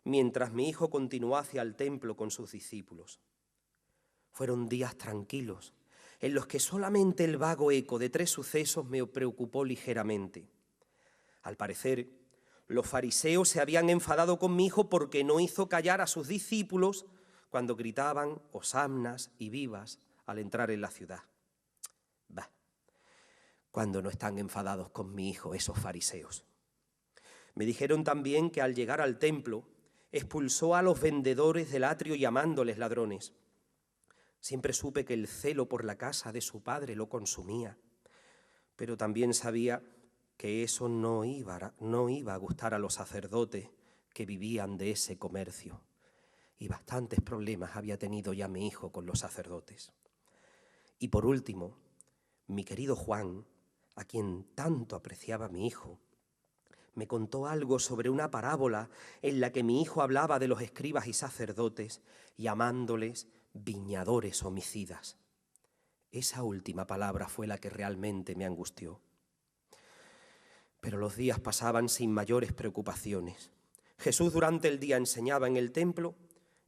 mientras mi hijo continuó hacia el templo con sus discípulos. Fueron días tranquilos, en los que solamente el vago eco de 3 sucesos me preocupó ligeramente. Al parecer, los fariseos se habían enfadado con mi hijo porque no hizo callar a sus discípulos cuando gritaban hosannas y vivas al entrar en la ciudad. Bah, cuando no están enfadados con mi hijo esos fariseos. Me dijeron también que al llegar al templo expulsó a los vendedores del atrio llamándoles ladrones. Siempre supe que el celo por la casa de su padre lo consumía, pero también sabía que eso no iba a gustar a los sacerdotes que vivían de ese comercio. Y bastantes problemas había tenido ya mi hijo con los sacerdotes. Y por último, mi querido Juan, a quien tanto apreciaba mi hijo, me contó algo sobre una parábola en la que mi hijo hablaba de los escribas y sacerdotes, llamándoles viñadores homicidas. Esa última palabra fue la que realmente me angustió. Pero los días pasaban sin mayores preocupaciones. Jesús durante el día enseñaba en el templo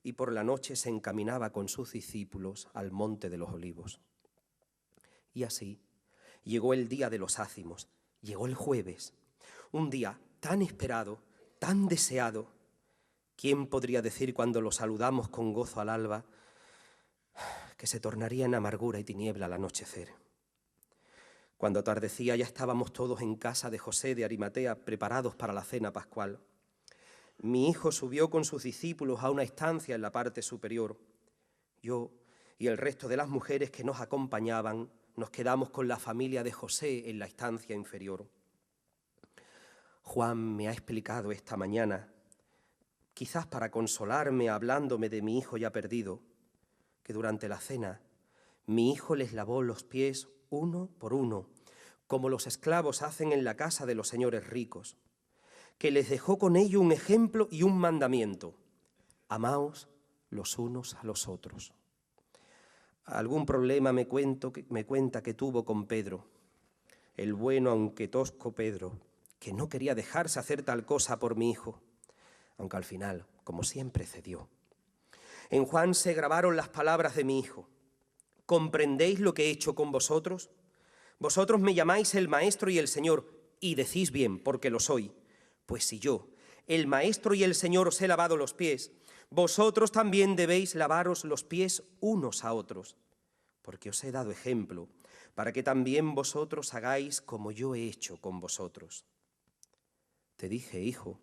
y por la noche se encaminaba con sus discípulos al Monte de los Olivos. Y así llegó el día de los ázimos, llegó el jueves, un día tan esperado, tan deseado. ¿Quién podría decir cuando lo saludamos con gozo al alba que se tornaría en amargura y tiniebla al anochecer? Cuando atardecía ya estábamos todos en casa de José de Arimatea preparados para la cena pascual. Mi hijo subió con sus discípulos a una estancia en la parte superior. Yo y el resto de las mujeres que nos acompañaban nos quedamos con la familia de José en la estancia inferior. Juan me ha explicado esta mañana, quizás para consolarme hablándome de mi hijo ya perdido, que durante la cena mi hijo les lavó los pies uno por uno, como los esclavos hacen en la casa de los señores ricos, que les dejó con ello un ejemplo y un mandamiento: amaos los unos a los otros. Algún problema me cuenta que tuvo con Pedro, el bueno aunque tosco Pedro, que no quería dejarse hacer tal cosa por mi hijo, aunque al final, como siempre, cedió. En Juan se grabaron las palabras de mi hijo: ¿comprendéis lo que he hecho con vosotros? Vosotros me llamáis el Maestro y el Señor, y decís bien, porque lo soy. Pues si yo, el Maestro y el Señor, os he lavado los pies, vosotros también debéis lavaros los pies unos a otros, porque os he dado ejemplo, para que también vosotros hagáis como yo he hecho con vosotros. Te dije, hijo,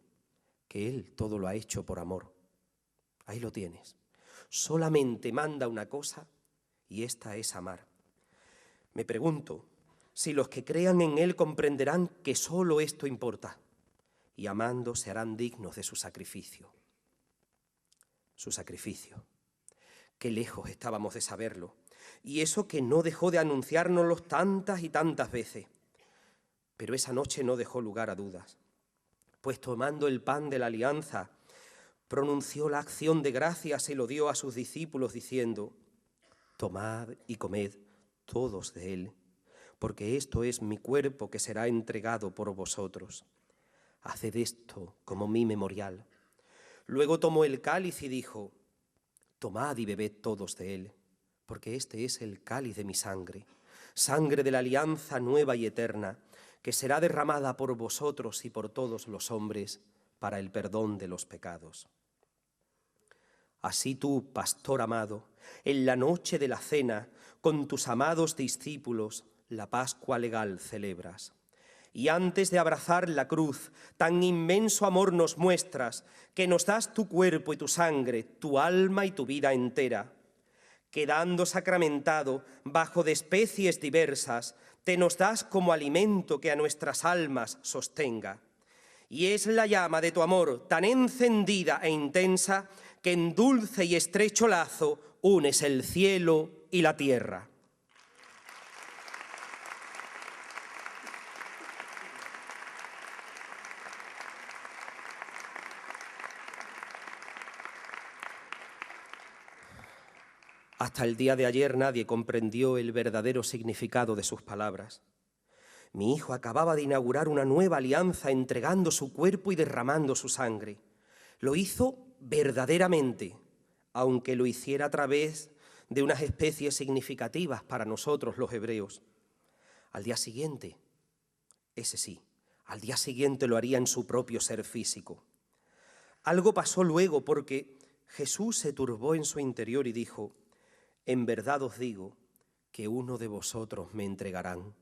que Él todo lo ha hecho por amor. Ahí lo tienes. Solamente manda una cosa, y esta es amar. Me pregunto si los que crean en Él comprenderán que solo esto importa, y amando se harán dignos de su sacrificio. Su sacrificio. Qué lejos estábamos de saberlo, y eso que no dejó de anunciárnoslo tantas y tantas veces. Pero esa noche no dejó lugar a dudas, pues tomando el pan de la alianza, pronunció la acción de gracias y lo dio a sus discípulos diciendo: tomad y comed todos de él, porque esto es mi cuerpo que será entregado por vosotros. Haced esto como mi memorial. Luego tomó el cáliz y dijo: tomad y bebed todos de él, porque este es el cáliz de mi sangre, sangre de la alianza nueva y eterna, que será derramada por vosotros y por todos los hombres para el perdón de los pecados. Así tú, pastor amado, en la noche de la cena, con tus amados discípulos, la Pascua legal celebras. Y antes de abrazar la cruz, tan inmenso amor nos muestras, que nos das tu cuerpo y tu sangre, tu alma y tu vida entera. Quedando sacramentado bajo de especies diversas, te nos das como alimento que a nuestras almas sostenga. Y es la llama de tu amor tan encendida e intensa que en dulce y estrecho lazo unes el cielo y la tierra. Hasta el día de ayer nadie comprendió el verdadero significado de sus palabras. Mi hijo acababa de inaugurar una nueva alianza entregando su cuerpo y derramando su sangre. Lo hizo verdaderamente, aunque lo hiciera a través de unas especies significativas para nosotros los hebreos. Al día siguiente, ese sí, al día siguiente lo haría en su propio ser físico. Algo pasó luego porque Jesús se turbó en su interior y dijo: en verdad os digo que uno de vosotros me entregarán.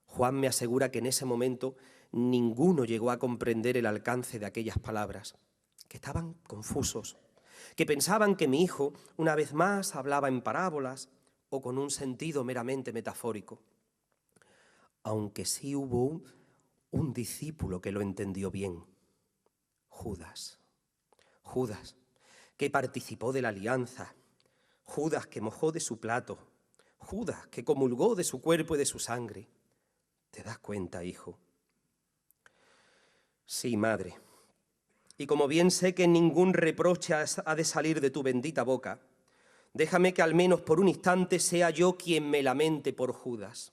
Juan me asegura que en ese momento ninguno llegó a comprender el alcance de aquellas palabras, que estaban confusos, que pensaban que mi hijo, una vez más, hablaba en parábolas o con un sentido meramente metafórico. Aunque sí hubo un discípulo que lo entendió bien, Judas. Judas, que participó de la alianza, Judas que mojó de su plato, Judas que comulgó de su cuerpo y de su sangre. ¿Te das cuenta, hijo? Sí, madre. Y como bien sé que ningún reproche ha de salir de tu bendita boca, déjame que al menos por un instante sea yo quien me lamente por Judas.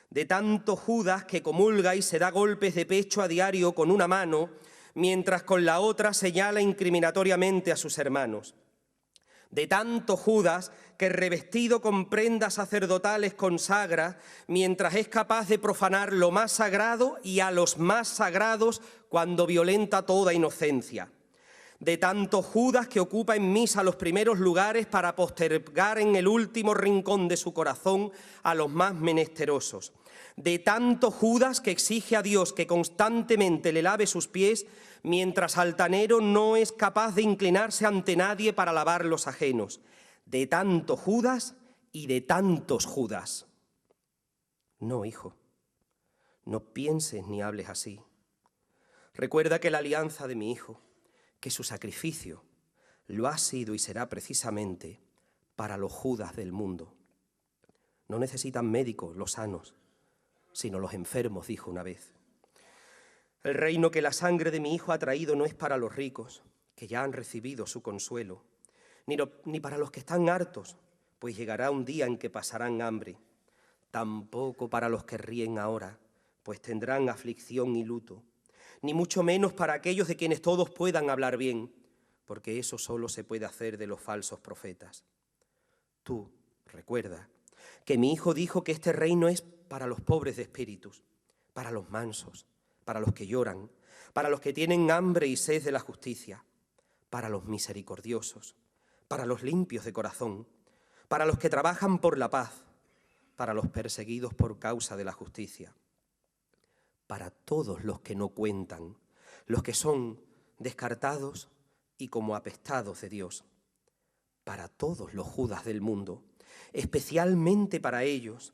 De tanto Judas que comulga y se da golpes de pecho a diario con una mano, mientras con la otra señala incriminatoriamente a sus hermanos. De tanto Judas que revestido con prendas sacerdotales consagra, mientras es capaz de profanar lo más sagrado y a los más sagrados cuando violenta toda inocencia. De tanto Judas que ocupa en misa los primeros lugares para postergar en el último rincón de su corazón a los más menesterosos. De tanto Judas que exige a Dios que constantemente le lave sus pies, mientras altanero no es capaz de inclinarse ante nadie para lavar los ajenos. De tanto Judas y de tantos Judas. No, hijo, no pienses ni hables así. Recuerda que la alianza de mi hijo, que su sacrificio lo ha sido y será precisamente para los Judas del mundo. No necesitan médicos los sanos, sino los enfermos, dijo una vez. El reino que la sangre de mi hijo ha traído no es para los ricos, que ya han recibido su consuelo, ni para los que están hartos, pues llegará un día en que pasarán hambre. Tampoco para los que ríen ahora, pues tendrán aflicción y luto. Ni mucho menos para aquellos de quienes todos puedan hablar bien, porque eso solo se puede hacer de los falsos profetas. Tú, recuerda, que mi hijo dijo que este reino es para los pobres de espíritus, para los mansos, para los que lloran, para los que tienen hambre y sed de la justicia, para los misericordiosos, para los limpios de corazón, para los que trabajan por la paz, para los perseguidos por causa de la justicia, para todos los que no cuentan, los que son descartados y como apestados de Dios, para todos los Judas del mundo, especialmente para ellos,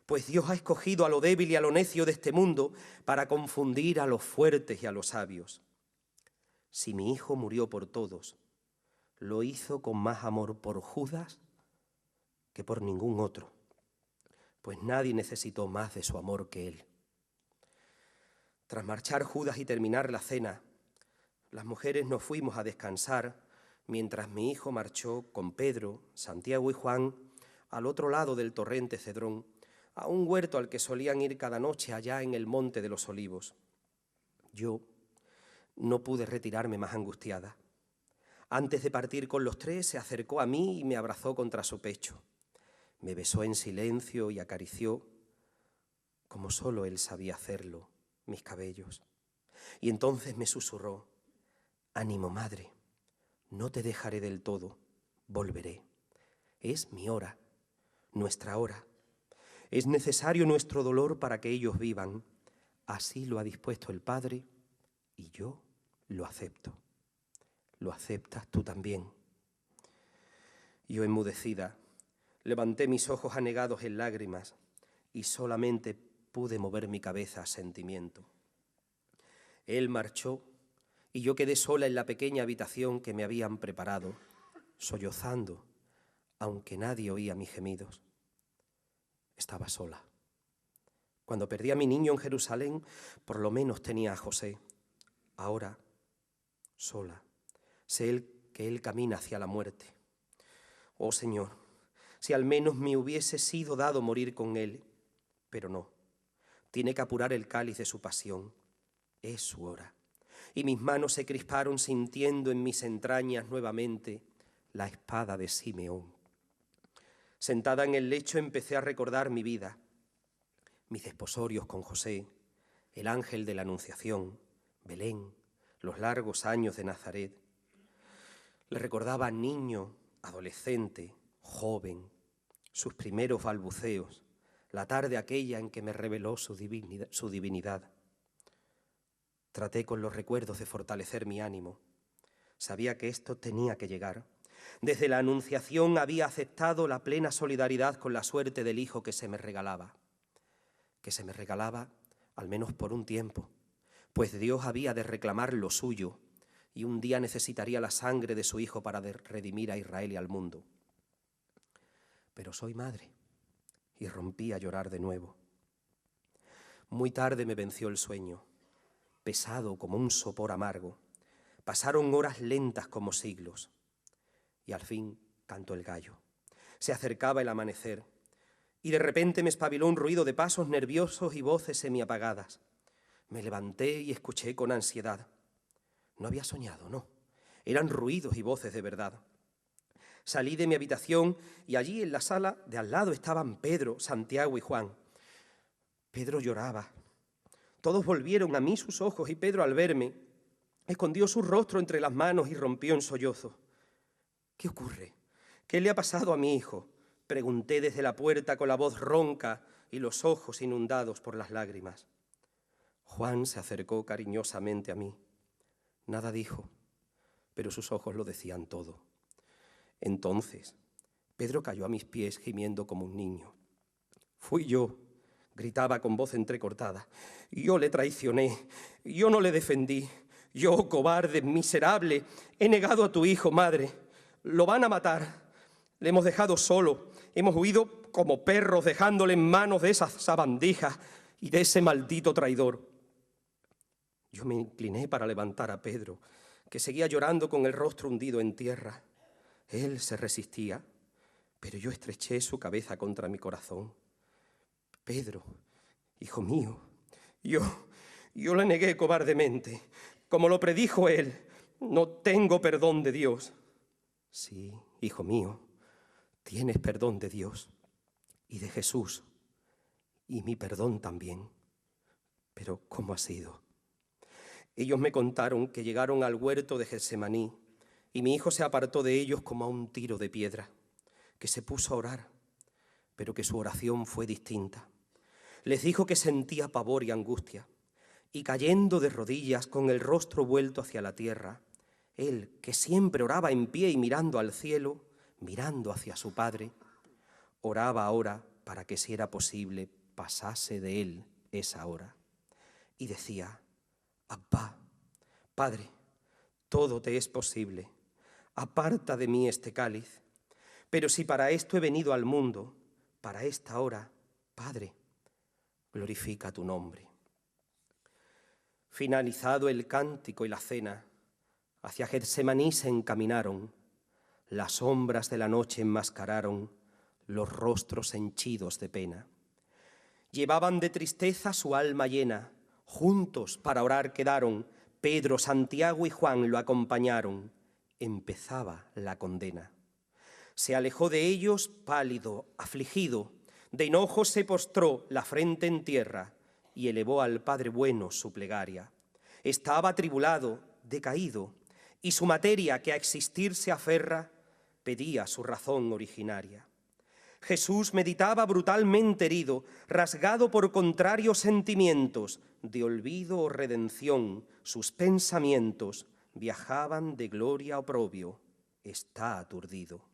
pues Dios ha escogido a lo débil y a lo necio de este mundo para confundir a los fuertes y a los sabios. Si mi hijo murió por todos, lo hizo con más amor por Judas que por ningún otro, pues nadie necesitó más de su amor que él. Tras marchar Judas y terminar la cena, las mujeres nos fuimos a descansar mientras mi hijo marchó con Pedro, Santiago y Juan al otro lado del torrente Cedrón, a un huerto al que solían ir cada noche allá en el Monte de los Olivos. Yo no pude retirarme más angustiada. Antes de partir con los tres, se acercó a mí y me abrazó contra su pecho. Me besó en silencio y acarició, como solo él sabía hacerlo, mis cabellos. Y entonces me susurró: ánimo, madre, no te dejaré del todo, volveré. Es mi hora, nuestra hora. Es necesario nuestro dolor para que ellos vivan. Así lo ha dispuesto el Padre y yo lo acepto. ¿Lo aceptas tú también? Yo, enmudecida, levanté mis ojos anegados en lágrimas y solamente pude mover mi cabeza a sentimiento. Él marchó y yo quedé sola en la pequeña habitación que me habían preparado, sollozando, aunque nadie oía mis gemidos. Estaba sola. Cuando perdí a mi niño en Jerusalén, por lo menos tenía a José. Ahora, sola, sé que él camina hacia la muerte. Oh Señor, si al menos me hubiese sido dado morir con él, pero no. Tiene que apurar el cáliz de su pasión. Es su hora. Y mis manos se crisparon sintiendo en mis entrañas nuevamente la espada de Simeón. Sentada en el lecho empecé a recordar mi vida, mis desposorios con José, el ángel de la Anunciación, Belén, los largos años de Nazaret. Le recordaba niño, adolescente, joven, sus primeros balbuceos, la tarde aquella en que me reveló su divinidad. Traté con los recuerdos de fortalecer mi ánimo. Sabía que esto tenía que llegar. Desde la Anunciación había aceptado la plena solidaridad con la suerte del hijo que se me regalaba al menos por un tiempo, pues Dios había de reclamar lo suyo y un día necesitaría la sangre de su hijo para redimir a Israel y al mundo. Pero soy madre y rompí a llorar de nuevo. Muy tarde me venció el sueño, pesado como un sopor amargo. Pasaron horas lentas como siglos y al fin cantó el gallo. Se acercaba el amanecer y de repente me espabiló un ruido de pasos nerviosos y voces semiapagadas. Me levanté y escuché con ansiedad. No había soñado, no. Eran ruidos y voces de verdad. Salí de mi habitación y allí en la sala de al lado estaban Pedro, Santiago y Juan. Pedro lloraba. Todos volvieron a mí sus ojos y Pedro, al verme, escondió su rostro entre las manos y rompió en sollozos. ¿Qué ocurre? ¿Qué le ha pasado a mi hijo?, pregunté desde la puerta con la voz ronca y los ojos inundados por las lágrimas. Juan se acercó cariñosamente a mí. Nada dijo, pero sus ojos lo decían todo. Entonces, Pedro cayó a mis pies gimiendo como un niño. Fui yo, gritaba con voz entrecortada. Yo le traicioné, yo no le defendí. Yo, cobarde, miserable, he negado a tu hijo, madre. Lo van a matar. Le hemos dejado solo. Hemos huido como perros dejándole en manos de esas sabandijas y de ese maldito traidor. Yo me incliné para levantar a Pedro, que seguía llorando con el rostro hundido en tierra. Él se resistía, pero yo estreché su cabeza contra mi corazón. Pedro, hijo mío, yo le negué cobardemente. Como lo predijo él, no tengo perdón de Dios. Sí, hijo mío, tienes perdón de Dios y de Jesús, y mi perdón también. Pero ¿cómo ha sido? Ellos me contaron que llegaron al huerto de Getsemaní y mi hijo se apartó de ellos como a un tiro de piedra, que se puso a orar, pero que su oración fue distinta. Les dijo que sentía pavor y angustia, y cayendo de rodillas con el rostro vuelto hacia la tierra, él, que siempre oraba en pie y mirando al cielo, mirando hacia su Padre, oraba ahora para que, si era posible, pasase de él esa hora. Y decía: Abba, Padre, todo te es posible, aparta de mí este cáliz, pero si para esto he venido al mundo, para esta hora, Padre, glorifica tu nombre. Finalizado el cántico y la cena, hacia Getsemaní se encaminaron. Las sombras de la noche enmascararon los rostros henchidos de pena. Llevaban de tristeza su alma llena, juntos para orar quedaron. Pedro, Santiago y Juan lo acompañaron. Empezaba la condena. Se alejó de ellos pálido, afligido, de enojo se postró la frente en tierra y elevó al Padre bueno su plegaria. Estaba atribulado, decaído, y su materia, que a existir se aferra, pedía su razón originaria. Jesús meditaba brutalmente herido, rasgado por contrarios sentimientos, de olvido o redención, sus pensamientos viajaban de gloria a oprobio, está aturdido.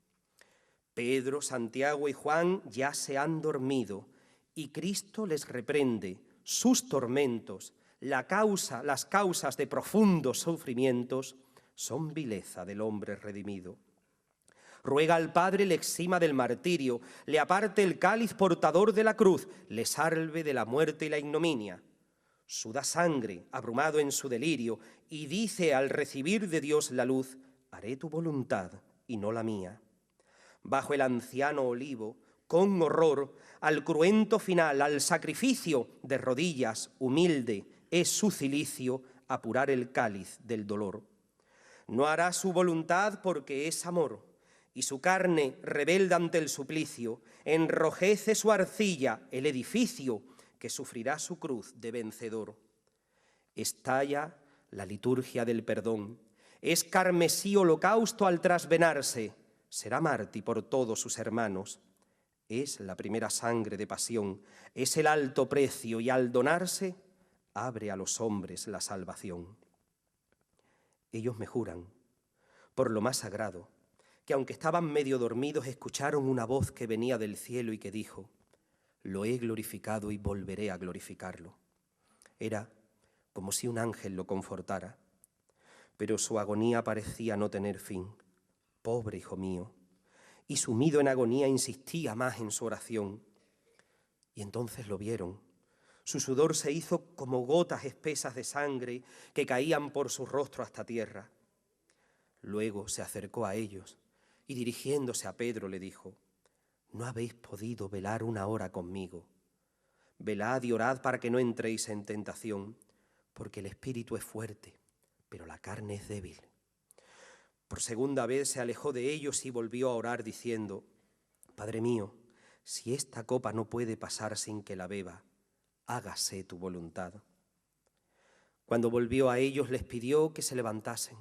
Pedro, Santiago y Juan ya se han dormido, y Cristo les reprende sus tormentos, las causas de profundos sufrimientos, son vileza del hombre redimido. Ruega al Padre le exima del martirio, le aparte el cáliz portador de la cruz, le salve de la muerte y la ignominia. Suda sangre, abrumado en su delirio, y dice al recibir de Dios la luz: haré tu voluntad y no la mía. bajo el anciano olivo, con horror, al cruento final, al sacrificio, de rodillas, humilde, es su cilicio, apurar el cáliz del dolor. No hará su voluntad porque es amor, y su carne, rebelde ante el suplicio, enrojece su arcilla, el edificio, que sufrirá su cruz de vencedor. Estalla la liturgia del perdón, es carmesí holocausto al trasvenarse, será mártir por todos sus hermanos. Es la primera sangre de pasión, es el alto precio, y al donarse, abre a los hombres la salvación. Ellos me juran, por lo más sagrado, que aunque estaban medio dormidos, escucharon una voz que venía del cielo y que dijo: lo he glorificado y volveré a glorificarlo. Era como si un ángel lo confortara, pero su agonía parecía no tener fin. Pobre hijo mío, y sumido en agonía insistía más en su oración. Y entonces lo vieron. Su sudor se hizo como gotas espesas de sangre que caían por su rostro hasta tierra. Luego se acercó a ellos y dirigiéndose a Pedro le dijo: ¿no habéis podido velar una hora conmigo? Velad y orad para que no entréis en tentación, porque el espíritu es fuerte, pero la carne es débil. Por segunda vez se alejó de ellos y volvió a orar diciendo: Padre mío, si esta copa no puede pasar sin que la beba, hágase tu voluntad. Cuando volvió a ellos les pidió que se levantasen,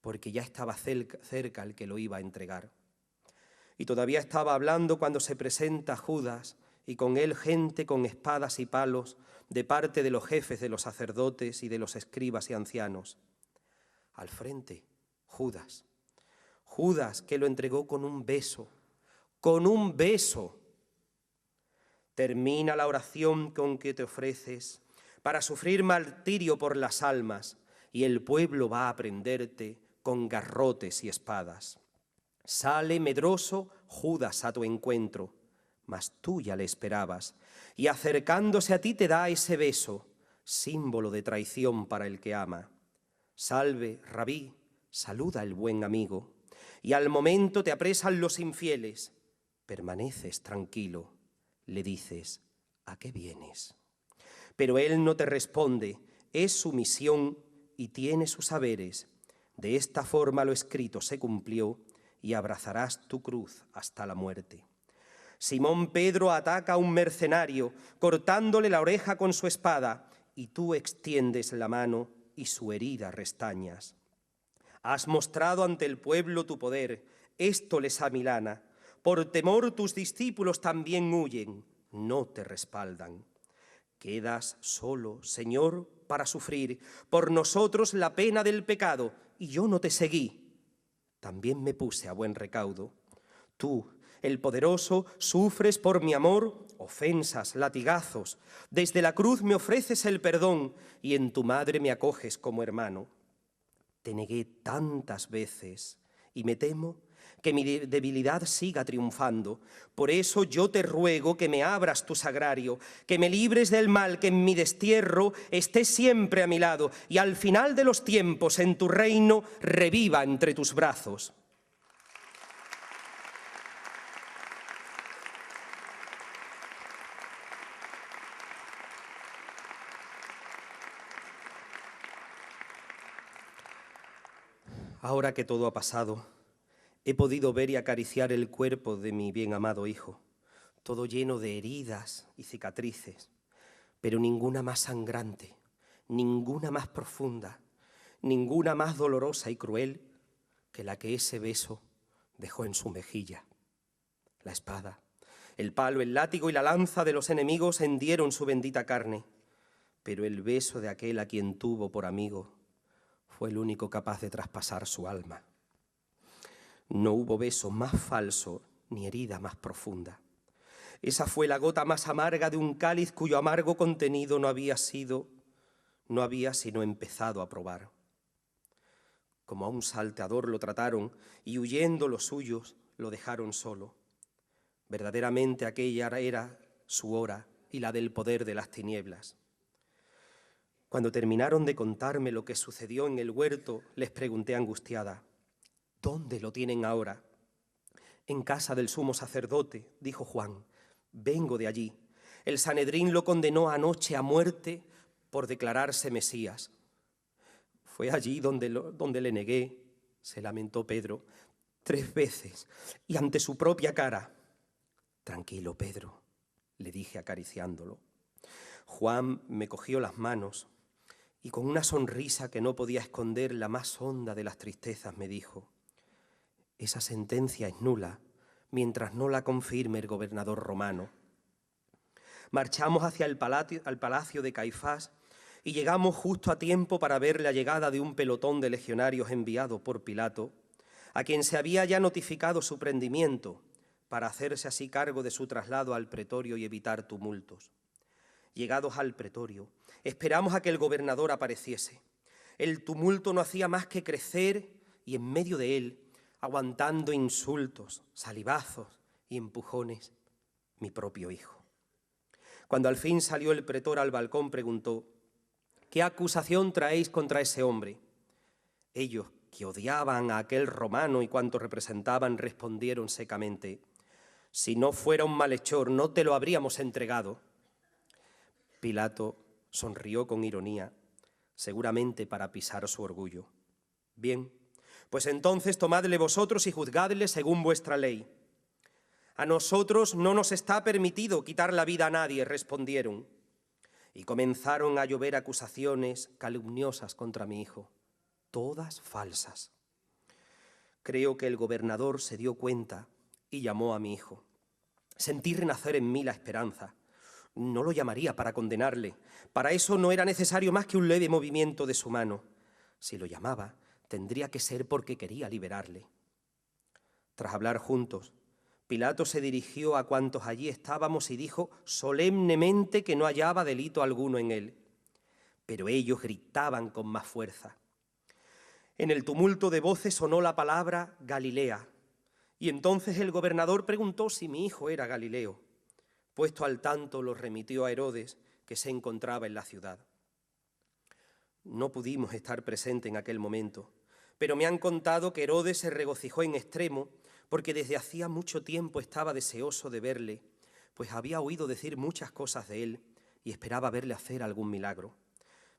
porque ya estaba cerca el que lo iba a entregar. Y todavía estaba hablando cuando se presenta Judas, y con él gente con espadas y palos, de parte de los jefes de los sacerdotes y de los escribas y ancianos. Al frente, Judas. Judas, que lo entregó con un beso. ¡Con un beso! Termina la oración con que te ofreces para sufrir martirio por las almas, y el pueblo va a prenderte con garrotes y espadas. Sale medroso Judas a tu encuentro, mas tú ya le esperabas, y acercándose a ti te da ese beso, símbolo de traición para el que ama. Salve, Rabí, saluda el buen amigo, y al momento te apresan los infieles. Permaneces tranquilo, le dices: ¿a qué vienes? Pero él no te responde, es su misión y tiene sus saberes. De esta forma lo escrito se cumplió, y abrazarás tu cruz hasta la muerte. Simón Pedro ataca a un mercenario, cortándole la oreja con su espada, y tú extiendes la mano y su herida restañas. Has mostrado ante el pueblo tu poder, esto les amilana. Por temor tus discípulos también huyen, no te respaldan. Quedas solo, Señor, para sufrir por nosotros la pena del pecado, y yo no te seguí. También me puse a buen recaudo. Tú, el poderoso, sufres por mi amor ofensas, latigazos. Desde la cruz me ofreces el perdón y en tu madre me acoges como hermano. Te negué tantas veces y me temo que mi debilidad siga triunfando. Por eso yo te ruego que me abras tu sagrario, que me libres del mal, que en mi destierro estés siempre a mi lado y al final de los tiempos en tu reino reviva entre tus brazos. Ahora que todo ha pasado, he podido ver y acariciar el cuerpo de mi bien amado hijo, todo lleno de heridas y cicatrices, pero ninguna más sangrante, ninguna más profunda, ninguna más dolorosa y cruel que la que ese beso dejó en su mejilla. La espada, el palo, el látigo y la lanza de los enemigos hendieron su bendita carne, pero el beso de aquel a quien tuvo por amigo fue el único capaz de traspasar su alma. No hubo beso más falso ni herida más profunda. Esa fue la gota más amarga de un cáliz cuyo amargo contenido no había sino empezado a probar. Como a un salteador lo trataron y huyendo los suyos lo dejaron solo. Verdaderamente aquella era su hora y la del poder de las tinieblas. Cuando terminaron de contarme lo que sucedió en el huerto, les pregunté angustiada: ¿dónde lo tienen ahora? En casa del sumo sacerdote, dijo Juan, vengo de allí. El Sanedrín lo condenó anoche a muerte por declararse Mesías. Fue allí donde le negué, se lamentó Pedro, 3 veces y ante su propia cara. Tranquilo, Pedro, le dije acariciándolo. Juan me cogió las manos y con una sonrisa que no podía esconder la más honda de las tristezas me dijo: esa sentencia es nula mientras no la confirme el gobernador romano. Marchamos hacia el palacio de Caifás y llegamos justo a tiempo para ver la llegada de un pelotón de legionarios enviado por Pilato, a quien se había ya notificado su prendimiento para hacerse así cargo de su traslado al pretorio y evitar tumultos. Llegados al pretorio, esperamos a que el gobernador apareciese. El tumulto no hacía más que crecer y en medio de él, aguantando insultos, salivazos y empujones, mi propio hijo. Cuando al fin salió el pretor al balcón, preguntó: ¿qué acusación traéis contra ese hombre? Ellos, que odiaban a aquel romano y cuanto representaban, respondieron secamente: si no fuera un malhechor, no te lo habríamos entregado. Pilato sonrió con ironía, seguramente para pisar su orgullo. Bien, pues entonces tomadle vosotros y juzgadle según vuestra ley. A nosotros no nos está permitido quitar la vida a nadie, respondieron. Y comenzaron a llover acusaciones calumniosas contra mi hijo, todas falsas. Creo que el gobernador se dio cuenta y llamó a mi hijo. Sentí renacer en mí la esperanza. No lo llamaría para condenarle. Para eso no era necesario más que un leve movimiento de su mano. Si lo llamaba, tendría que ser porque quería liberarle. Tras hablar juntos, Pilato se dirigió a cuantos allí estábamos y dijo solemnemente que no hallaba delito alguno en él. Pero ellos gritaban con más fuerza. En el tumulto de voces sonó la palabra Galilea, y entonces el gobernador preguntó si mi hijo era Galileo. Puesto al tanto, lo remitió a Herodes, que se encontraba en la ciudad. No pudimos estar presentes en aquel momento, pero me han contado que Herodes se regocijó en extremo porque desde hacía mucho tiempo estaba deseoso de verle, pues había oído decir muchas cosas de él y esperaba verle hacer algún milagro.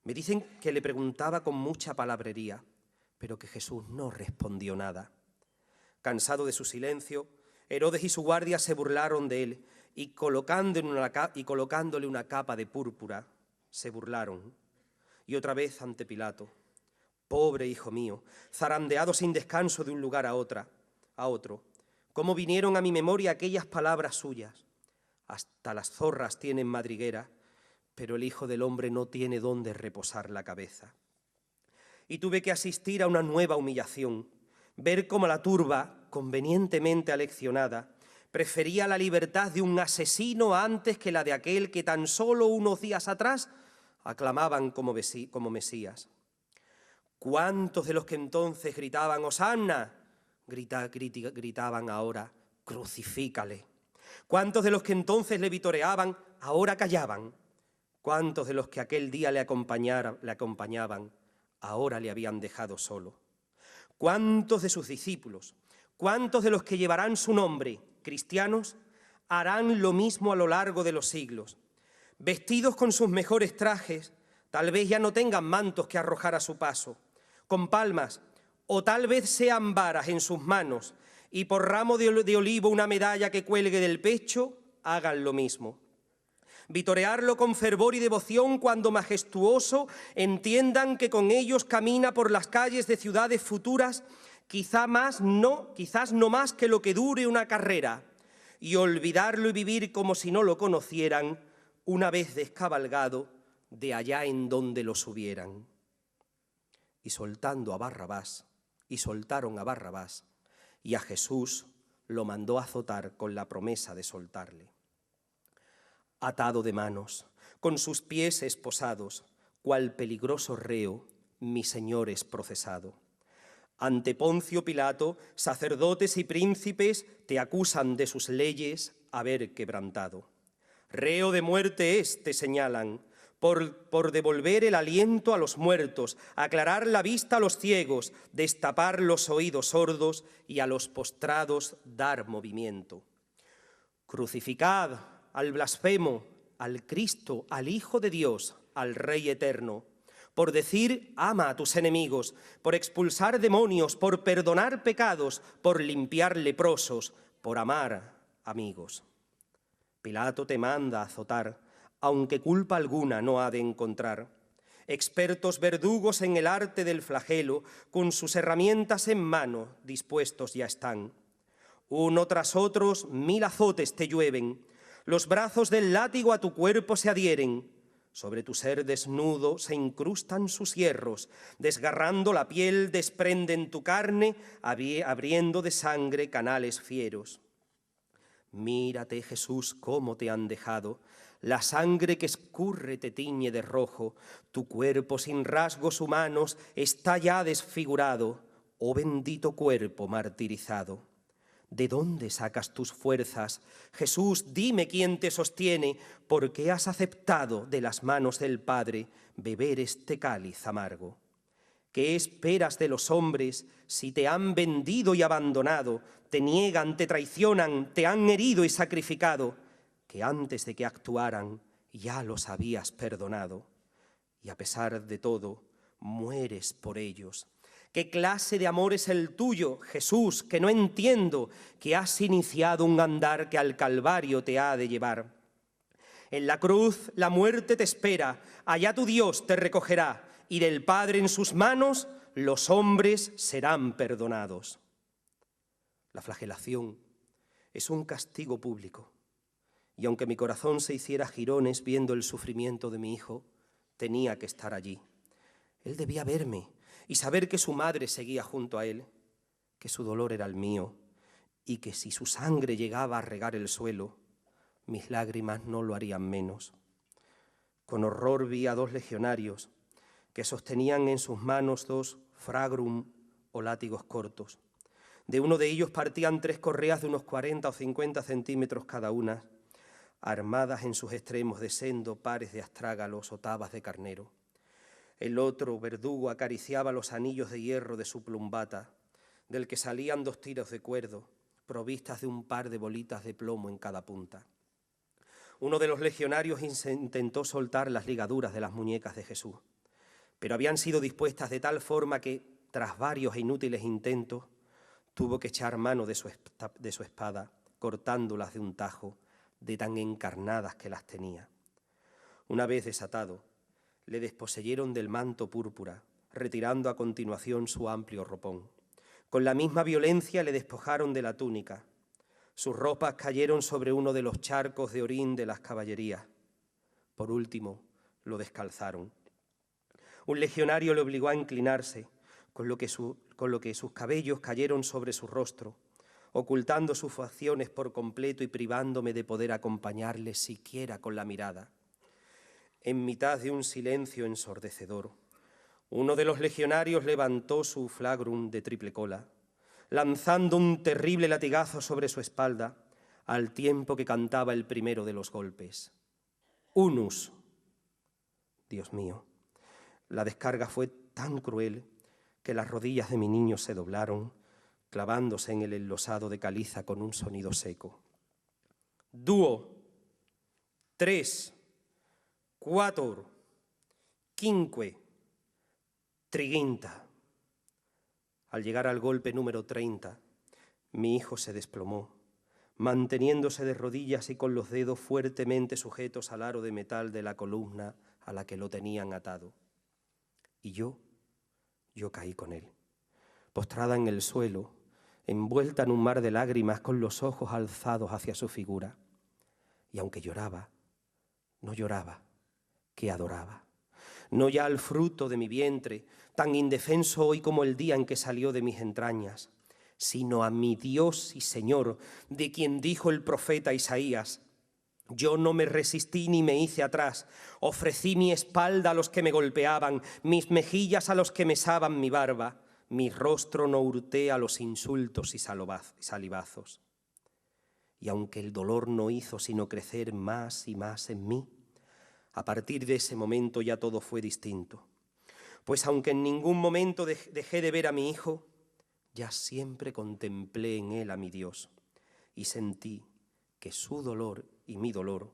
Me dicen que le preguntaba con mucha palabrería, pero que Jesús no respondió nada. Cansado de su silencio, Herodes y su guardia se burlaron de él y colocándole una capa de púrpura, se burlaron. Y otra vez ante Pilato: pobre hijo mío, zarandeado sin descanso de un lugar a otro, ¿cómo vinieron a mi memoria aquellas palabras suyas? Hasta las zorras tienen madriguera, pero el Hijo del Hombre no tiene dónde reposar la cabeza. Y tuve que asistir a una nueva humillación, ver cómo la turba, convenientemente aleccionada, prefería la libertad de un asesino antes que la de aquel que tan solo unos días atrás aclamaban como Mesías. ¿Cuántos de los que entonces gritaban «Hosanna» gritaban ahora «Crucifícale»? ¿Cuántos de los que entonces le vitoreaban ahora callaban? ¿Cuántos de los que aquel día le acompañaban ahora le habían dejado solo? ¿Cuántos de sus discípulos, cuántos de los que llevarán su nombre, cristianos, harán lo mismo a lo largo de los siglos? Vestidos con sus mejores trajes, tal vez ya no tengan mantos que arrojar a su paso, con palmas, o tal vez sean varas en sus manos, y por ramo de olivo una medalla que cuelgue del pecho, hagan lo mismo. Vitorearlo con fervor y devoción cuando majestuoso entiendan que con ellos camina por las calles de ciudades futuras, quizás no más que lo que dure una carrera, y olvidarlo y vivir como si no lo conocieran, una vez descabalgado de allá en donde lo subieran. Y soltaron a Barrabás, y a Jesús lo mandó azotar con la promesa de soltarle. Atado de manos, con sus pies esposados, cual peligroso reo, mi Señor es procesado. Ante Poncio Pilato, sacerdotes y príncipes te acusan de sus leyes haber quebrantado. Reo de muerte es, te señalan, por devolver el aliento a los muertos, aclarar la vista a los ciegos, destapar los oídos sordos y a los postrados dar movimiento. Crucificad al blasfemo, al Cristo, al Hijo de Dios, al Rey eterno, por decir ama a tus enemigos, por expulsar demonios, por perdonar pecados, por limpiar leprosos, por amar amigos. Pilato te manda azotar, aunque culpa alguna no ha de encontrar. Expertos verdugos en el arte del flagelo, con sus herramientas en mano, dispuestos ya están. Uno tras otros 1000 azotes te llueven, los brazos del látigo a tu cuerpo se adhieren. Sobre tu ser desnudo se incrustan sus hierros, desgarrando la piel desprenden tu carne, abriendo de sangre canales fieros. Mírate, Jesús, cómo te han dejado. La sangre que escurre te tiñe de rojo. Tu cuerpo sin rasgos humanos está ya desfigurado. Oh bendito cuerpo martirizado. ¿De dónde sacas tus fuerzas? Jesús, dime quién te sostiene, ¿por qué has aceptado de las manos del Padre beber este cáliz amargo? ¿Qué esperas de los hombres si te han vendido y abandonado, te niegan, te traicionan, te han herido y sacrificado, que antes de que actuaran ya los habías perdonado? Y a pesar de todo, mueres por ellos. ¿Qué clase de amor es el tuyo, Jesús, que no entiendo, que has iniciado un andar que al Calvario te ha de llevar? En la cruz la muerte te espera, allá tu Dios te recogerá, y del Padre en sus manos los hombres serán perdonados. La flagelación es un castigo público, y aunque mi corazón se hiciera jirones viendo el sufrimiento de mi hijo, tenía que estar allí. Él debía verme y saber que su madre seguía junto a él, que su dolor era el mío y que si su sangre llegaba a regar el suelo, mis lágrimas no lo harían menos. Con horror vi a 2 legionarios que sostenían en sus manos 2 fragrum o látigos cortos. De uno de ellos partían 3 correas de unos 40 o 50 centímetros cada una, armadas en sus extremos de sendo pares de astrágalos o tabas de carnero. El otro verdugo acariciaba los anillos de hierro de su plumbata, del que salían 2 tiros de cuerdo, provistas de un par de bolitas de plomo en cada punta. Uno de los legionarios intentó soltar las ligaduras de las muñecas de Jesús, pero habían sido dispuestas de tal forma que, tras varios e inútiles intentos, tuvo que echar mano de su espada, cortándolas de un tajo, de tan encarnadas que las tenía. Una vez desatado, le desposeyeron del manto púrpura, retirando a continuación su amplio ropón. Con la misma violencia le despojaron de la túnica. Sus ropas cayeron sobre uno de los charcos de orín de las caballerías. Por último, lo descalzaron. Un legionario le obligó a inclinarse, con lo que sus cabellos cayeron sobre su rostro, ocultando sus facciones por completo y privándome de poder acompañarle siquiera con la mirada. En mitad de un silencio ensordecedor, uno de los legionarios levantó su flagrum de triple cola, lanzando un terrible latigazo sobre su espalda, al tiempo que cantaba el primero de los golpes. Unus. Dios mío, la descarga fue tan cruel que las rodillas de mi niño se doblaron, clavándose en el enlosado de caliza con un sonido seco. Duo, 3, 4, 5, triginta. Al llegar al golpe número 30, mi hijo se desplomó, manteniéndose de rodillas y con los dedos fuertemente sujetos al aro de metal de la columna a la que lo tenían atado. Y yo caí con él, postrada en el suelo, envuelta en un mar de lágrimas con los ojos alzados hacia su figura. Y aunque lloraba, no lloraba, que adoraba. No ya al fruto de mi vientre, tan indefenso hoy como el día en que salió de mis entrañas, sino a mi Dios y Señor, de quien dijo el profeta Isaías: yo no me resistí ni me hice atrás, ofrecí mi espalda a los que me golpeaban, mis mejillas a los que mesaban mi barba, mi rostro no hurté a los insultos y salivazos. Y aunque el dolor no hizo sino crecer más y más en mí, A partir de ese momento ya todo fue distinto, pues aunque en ningún momento dejé de ver a mi hijo, ya siempre contemplé en él a mi Dios y sentí que su dolor y mi dolor,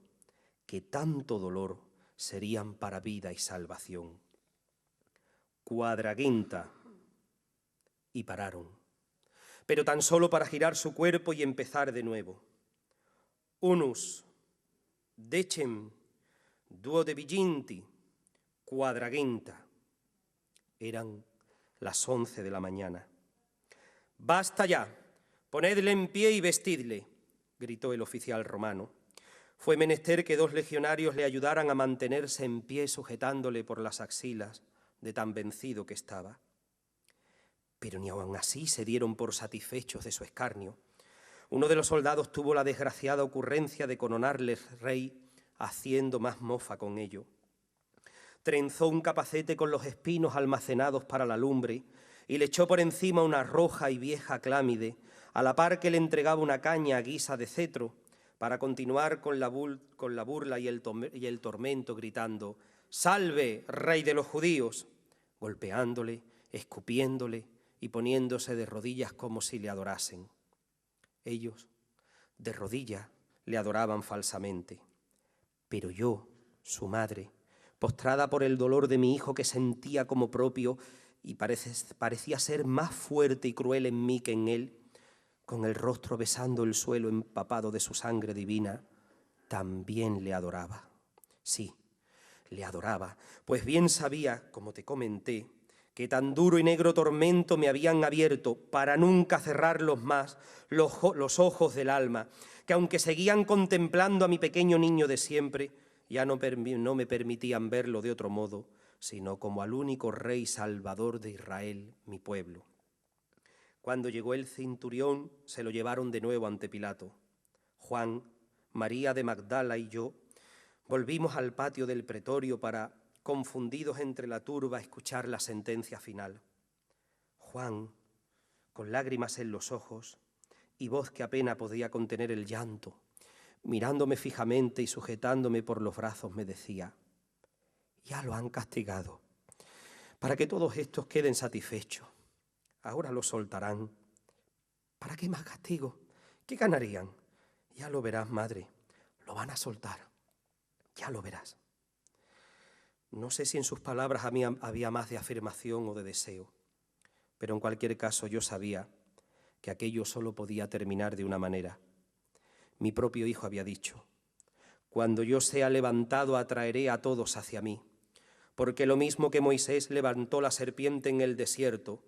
que tanto dolor, serían para vida y salvación. Quadraginta. Y pararon, pero tan solo para girar su cuerpo y empezar de nuevo. Unus, decem, duodeviginti, quadraginta. Eran las 11 de la mañana. «Basta ya, ponedle en pie y vestidle», gritó el oficial romano. Fue menester que 2 legionarios le ayudaran a mantenerse en pie, sujetándole por las axilas de tan vencido que estaba. Pero ni aun así se dieron por satisfechos de su escarnio. Uno de los soldados tuvo la desgraciada ocurrencia de coronarle rey, haciendo más mofa con ello. Trenzó un capacete con los espinos almacenados para la lumbre y le echó por encima una roja y vieja clámide, a la par que le entregaba una caña a guisa de cetro, para continuar con la burla y el tormento, gritando: «¡Salve, rey de los judíos!», golpeándole, escupiéndole y poniéndose de rodillas como si le adorasen. Ellos, de rodillas, le adoraban falsamente. Pero yo, su madre, postrada por el dolor de mi hijo que sentía como propio y parecía ser más fuerte y cruel en mí que en él, con el rostro besando el suelo empapado de su sangre divina, también le adoraba. Sí, le adoraba, pues bien sabía, como te comenté, que tan duro y negro tormento me habían abierto para nunca cerrarlos más los ojos del alma, que aunque seguían contemplando a mi pequeño niño de siempre, ya no me permitían verlo de otro modo, sino como al único Rey Salvador de Israel, mi pueblo. Cuando llegó el centurión, se lo llevaron de nuevo ante Pilato. Juan, María de Magdala y yo volvimos al patio del pretorio para, confundidos entre la turba, escuchar la sentencia final. Juan, con lágrimas en los ojos y voz que apenas podía contener el llanto, mirándome fijamente y sujetándome por los brazos, me decía: «Ya lo han castigado, para que todos estos queden satisfechos. Ahora lo soltarán. ¿Para qué más castigo? ¿Qué ganarían? Ya lo verás, madre, lo van a soltar. Ya lo verás». No sé si en sus palabras había más de afirmación o de deseo, pero en cualquier caso yo sabía que aquello solo podía terminar de una manera. Mi propio hijo había dicho: «Cuando yo sea levantado, atraeré a todos hacia mí, porque lo mismo que Moisés levantó la serpiente en el desierto,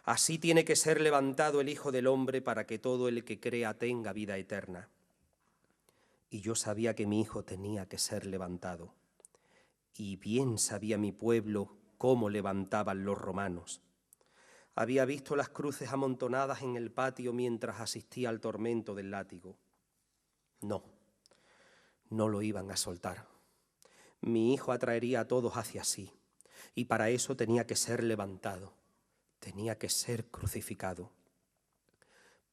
así tiene que ser levantado el Hijo del Hombre para que todo el que crea tenga vida eterna». Y yo sabía que mi hijo tenía que ser levantado. Y bien sabía mi pueblo cómo levantaban los romanos. Había visto las cruces amontonadas en el patio mientras asistía al tormento del látigo. No lo iban a soltar. Mi hijo atraería a todos hacia sí, y para eso tenía que ser levantado, tenía que ser crucificado.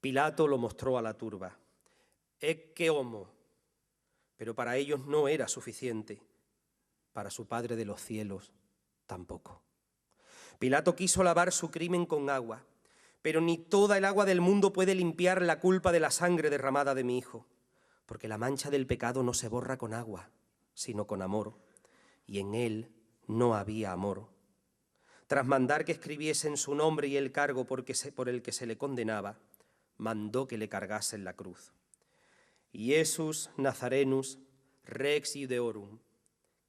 Pilato lo mostró a la turba: «Ecce homo», pero para ellos no era suficiente. Para su Padre de los cielos tampoco. Pilato quiso lavar su crimen con agua, pero ni toda el agua del mundo puede limpiar la culpa de la sangre derramada de mi hijo, porque la mancha del pecado no se borra con agua, sino con amor, y en él no había amor. Tras mandar que escribiesen su nombre y el cargo por el que se le condenaba, mandó que le cargasen la cruz. Iesus Nazarenus Rex Iudeorum.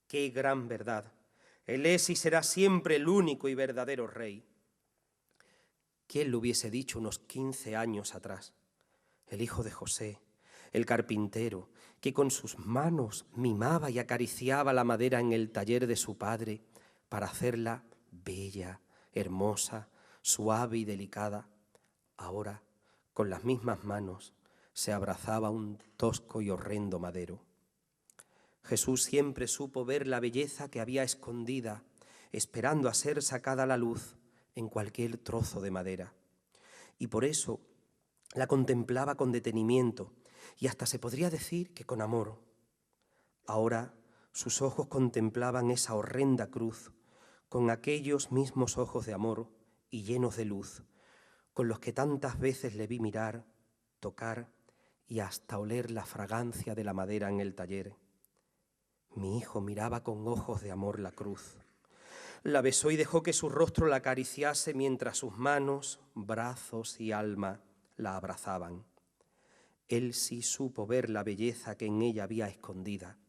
¡Qué gran verdad! Él es y será siempre el único y verdadero Rey. ¿Quién lo hubiese dicho unos 15 años atrás? El hijo de José, el carpintero, que con sus manos mimaba y acariciaba la madera en el taller de su padre para hacerla bella, hermosa, suave y delicada, ahora, con las mismas manos, se abrazaba un tosco y horrendo madero. Jesús siempre supo ver la belleza que había escondida, esperando a ser sacada a la luz en cualquier trozo de madera. Y por eso la contemplaba con detenimiento y hasta se podría decir que con amor. Ahora Sus ojos contemplaban esa horrenda cruz con aquellos mismos ojos de amor y llenos de luz, con los que tantas veces le vi mirar, tocar y hasta oler la fragancia de la madera en el taller. Mi hijo miraba con ojos de amor la cruz. La besó y dejó que su rostro la acariciase mientras sus manos, brazos y alma la abrazaban. Él sí supo ver la belleza que en ella había escondida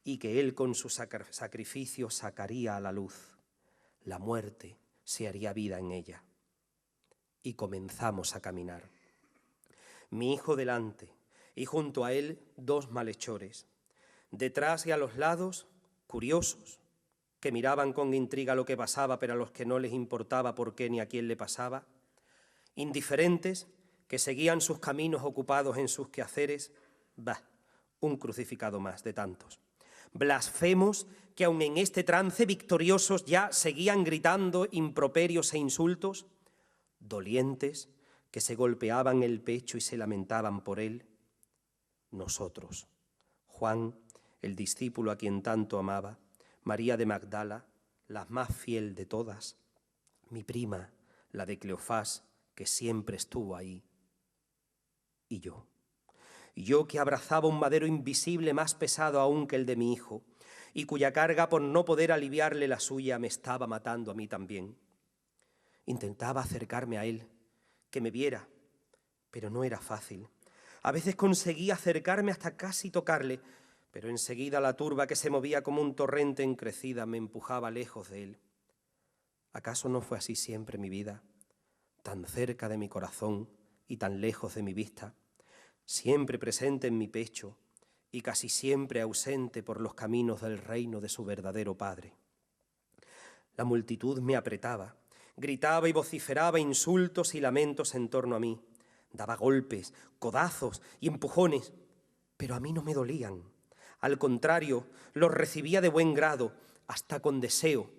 y que él con su sacrificio sacaría a la luz. La muerte se haría vida en ella. Y comenzamos a caminar. Mi hijo delante y junto a él 2 malhechores. Detrás y a los lados, curiosos, que miraban con intriga lo que pasaba, pero a los que no les importaba por qué ni a quién le pasaba. Indiferentes, que seguían sus caminos ocupados en sus quehaceres. Un crucificado más de tantos. Blasfemos que aun en este trance victoriosos ya seguían gritando improperios e insultos. Dolientes, que se golpeaban el pecho y se lamentaban por él. Nosotros, Juan, el discípulo a quien tanto amaba, María de Magdala, la más fiel de todas, mi prima, la de Cleofás, que siempre estuvo ahí, y yo que abrazaba un madero invisible más pesado aún que el de mi hijo, y cuya carga por no poder aliviarle la suya me estaba matando a mí también. Intentaba acercarme a él, que me viera, pero no era fácil. A veces conseguía acercarme hasta casi tocarle, pero enseguida la turba que se movía como un torrente en crecida me empujaba lejos de él. ¿Acaso no fue así siempre mi vida? Tan cerca de mi corazón y tan lejos de mi vista, siempre presente en mi pecho y casi siempre ausente por los caminos del reino de su verdadero Padre. La multitud me apretaba, gritaba y vociferaba insultos y lamentos en torno a mí. Daba golpes, codazos y empujones, pero a mí no me dolían. Al contrario, los recibía de buen grado, hasta con deseo.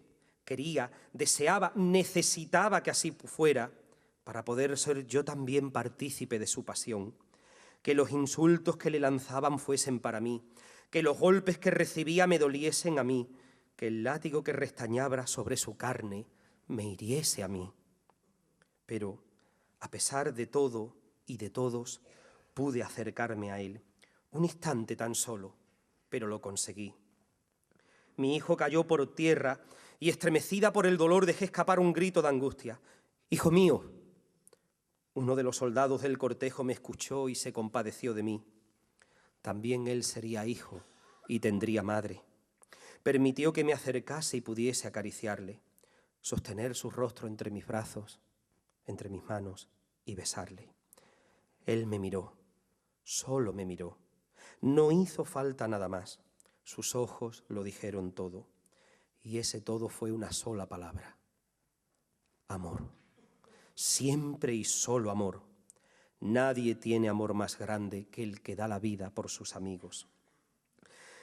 Quería, deseaba, necesitaba que así fuera, para poder ser yo también partícipe de su pasión. Que los insultos que le lanzaban fuesen para mí, que los golpes que recibía me doliesen a mí, que el látigo que restañaba sobre su carne me hiriese a mí. Pero, a pesar de todo y de todos, pude acercarme a él. Un instante tan solo, pero lo conseguí. Mi hijo cayó por tierra y, estremecida por el dolor, dejé escapar un grito de angustia. «¡Hijo mío!». Uno de los soldados del cortejo me escuchó y se compadeció de mí. También él sería hijo y tendría madre. Permitió que me acercase y pudiese acariciarle, sostener su rostro entre mis brazos, entre mis manos y besarle. Él me miró, solo me miró. No hizo falta nada más. Sus ojos lo dijeron todo. Y ese todo fue una sola palabra. Amor. Siempre y solo amor. Nadie tiene amor más grande que el que da la vida por sus amigos.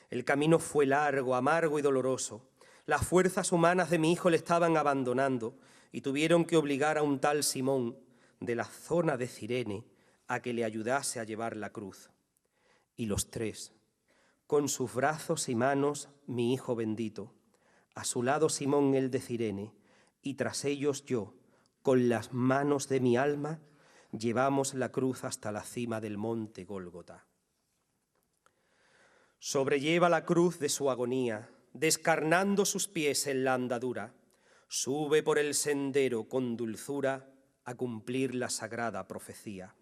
El camino fue largo, amargo y doloroso. Las fuerzas humanas de mi hijo le estaban abandonando y tuvieron que obligar a un tal Simón de la zona de Cirene a que le ayudase a llevar la cruz. Y los 3, con sus brazos y manos, mi hijo bendito, a su lado Simón el de Cirene, y tras ellos yo, con las manos de mi alma, llevamos la cruz hasta la cima del monte Gólgota. Sobrelleva la cruz de su agonía, descarnando sus pies en la andadura, sube por el sendero con dulzura a cumplir la sagrada profecía.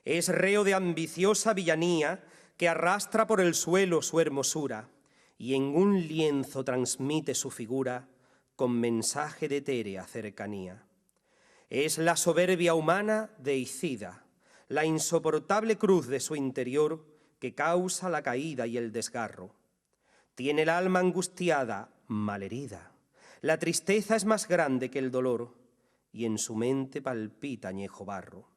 Es reo de ambiciosa villanía que arrastra por el suelo su hermosura y en un lienzo transmite su figura con mensaje de etérea cercanía. Es la soberbia humana deicida, la insoportable cruz de su interior que causa la caída y el desgarro. Tiene el alma angustiada, malherida. La tristeza es más grande que el dolor y en su mente palpita añejo barro.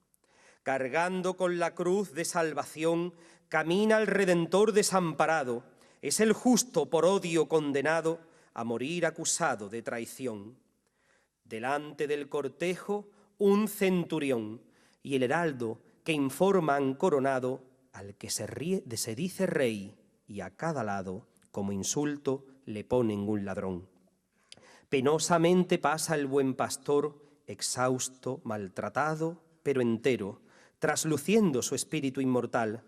Cargando con la cruz de salvación, camina el Redentor desamparado. Es el justo por odio condenado a morir acusado de traición. Delante del cortejo, un centurión y el heraldo que informa han coronado al que se dice rey y a cada lado como insulto le ponen un ladrón. Penosamente pasa el buen pastor, exhausto, maltratado, pero entero, trasluciendo su espíritu inmortal.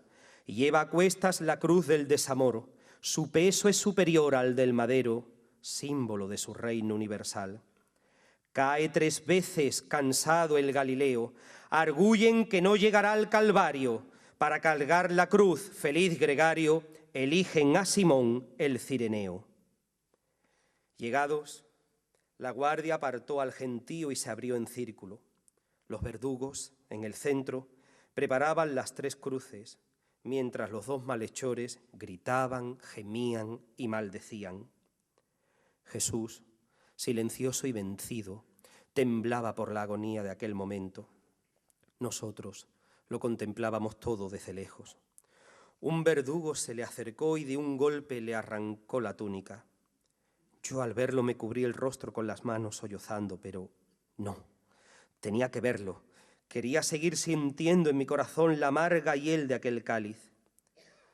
Lleva a cuestas la cruz del desamor, su peso es superior al del madero, símbolo de su reino universal. Cae 3 veces cansado el Galileo, arguyen que no llegará al Calvario. Para cargar la cruz, feliz gregario, eligen a Simón el Cireneo. Llegados, la guardia apartó al gentío y se abrió en círculo. Los verdugos, en el centro, preparaban las 3 cruces, mientras los 2 malhechores gritaban, gemían y maldecían. Jesús, silencioso y vencido, temblaba por la agonía de aquel momento. Nosotros lo contemplábamos todo desde lejos. Un verdugo se le acercó y de un golpe le arrancó la túnica. Yo al verlo me cubrí el rostro con las manos sollozando, pero no, tenía que verlo. Quería seguir sintiendo en mi corazón la amarga hiel de aquel cáliz.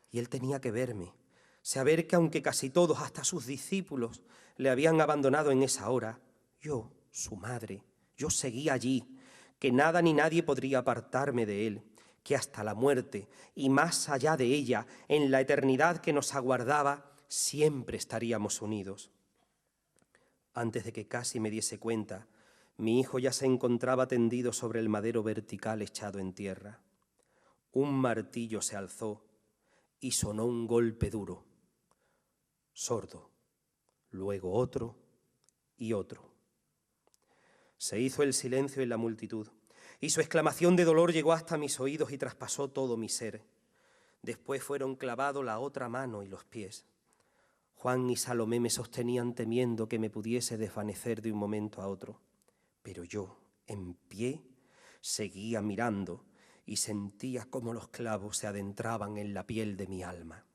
Y él tenía que verme, saber que aunque casi todos, hasta sus discípulos, le habían abandonado en esa hora, yo, su madre, yo seguía allí, que nada ni nadie podría apartarme de él, que hasta la muerte y más allá de ella, en la eternidad que nos aguardaba, siempre estaríamos unidos. Antes de que casi me diese cuenta, mi hijo ya se encontraba tendido sobre el madero vertical echado en tierra. Un martillo se alzó y sonó un golpe duro, sordo, luego otro y otro. Se hizo el silencio en la multitud y su exclamación de dolor llegó hasta mis oídos y traspasó todo mi ser. Después fueron clavados la otra mano y los pies. Juan y Salomé me sostenían temiendo que me pudiese desvanecer de un momento a otro. Pero yo, en pie, seguía mirando y sentía cómo los clavos se adentraban en la piel de mi alma.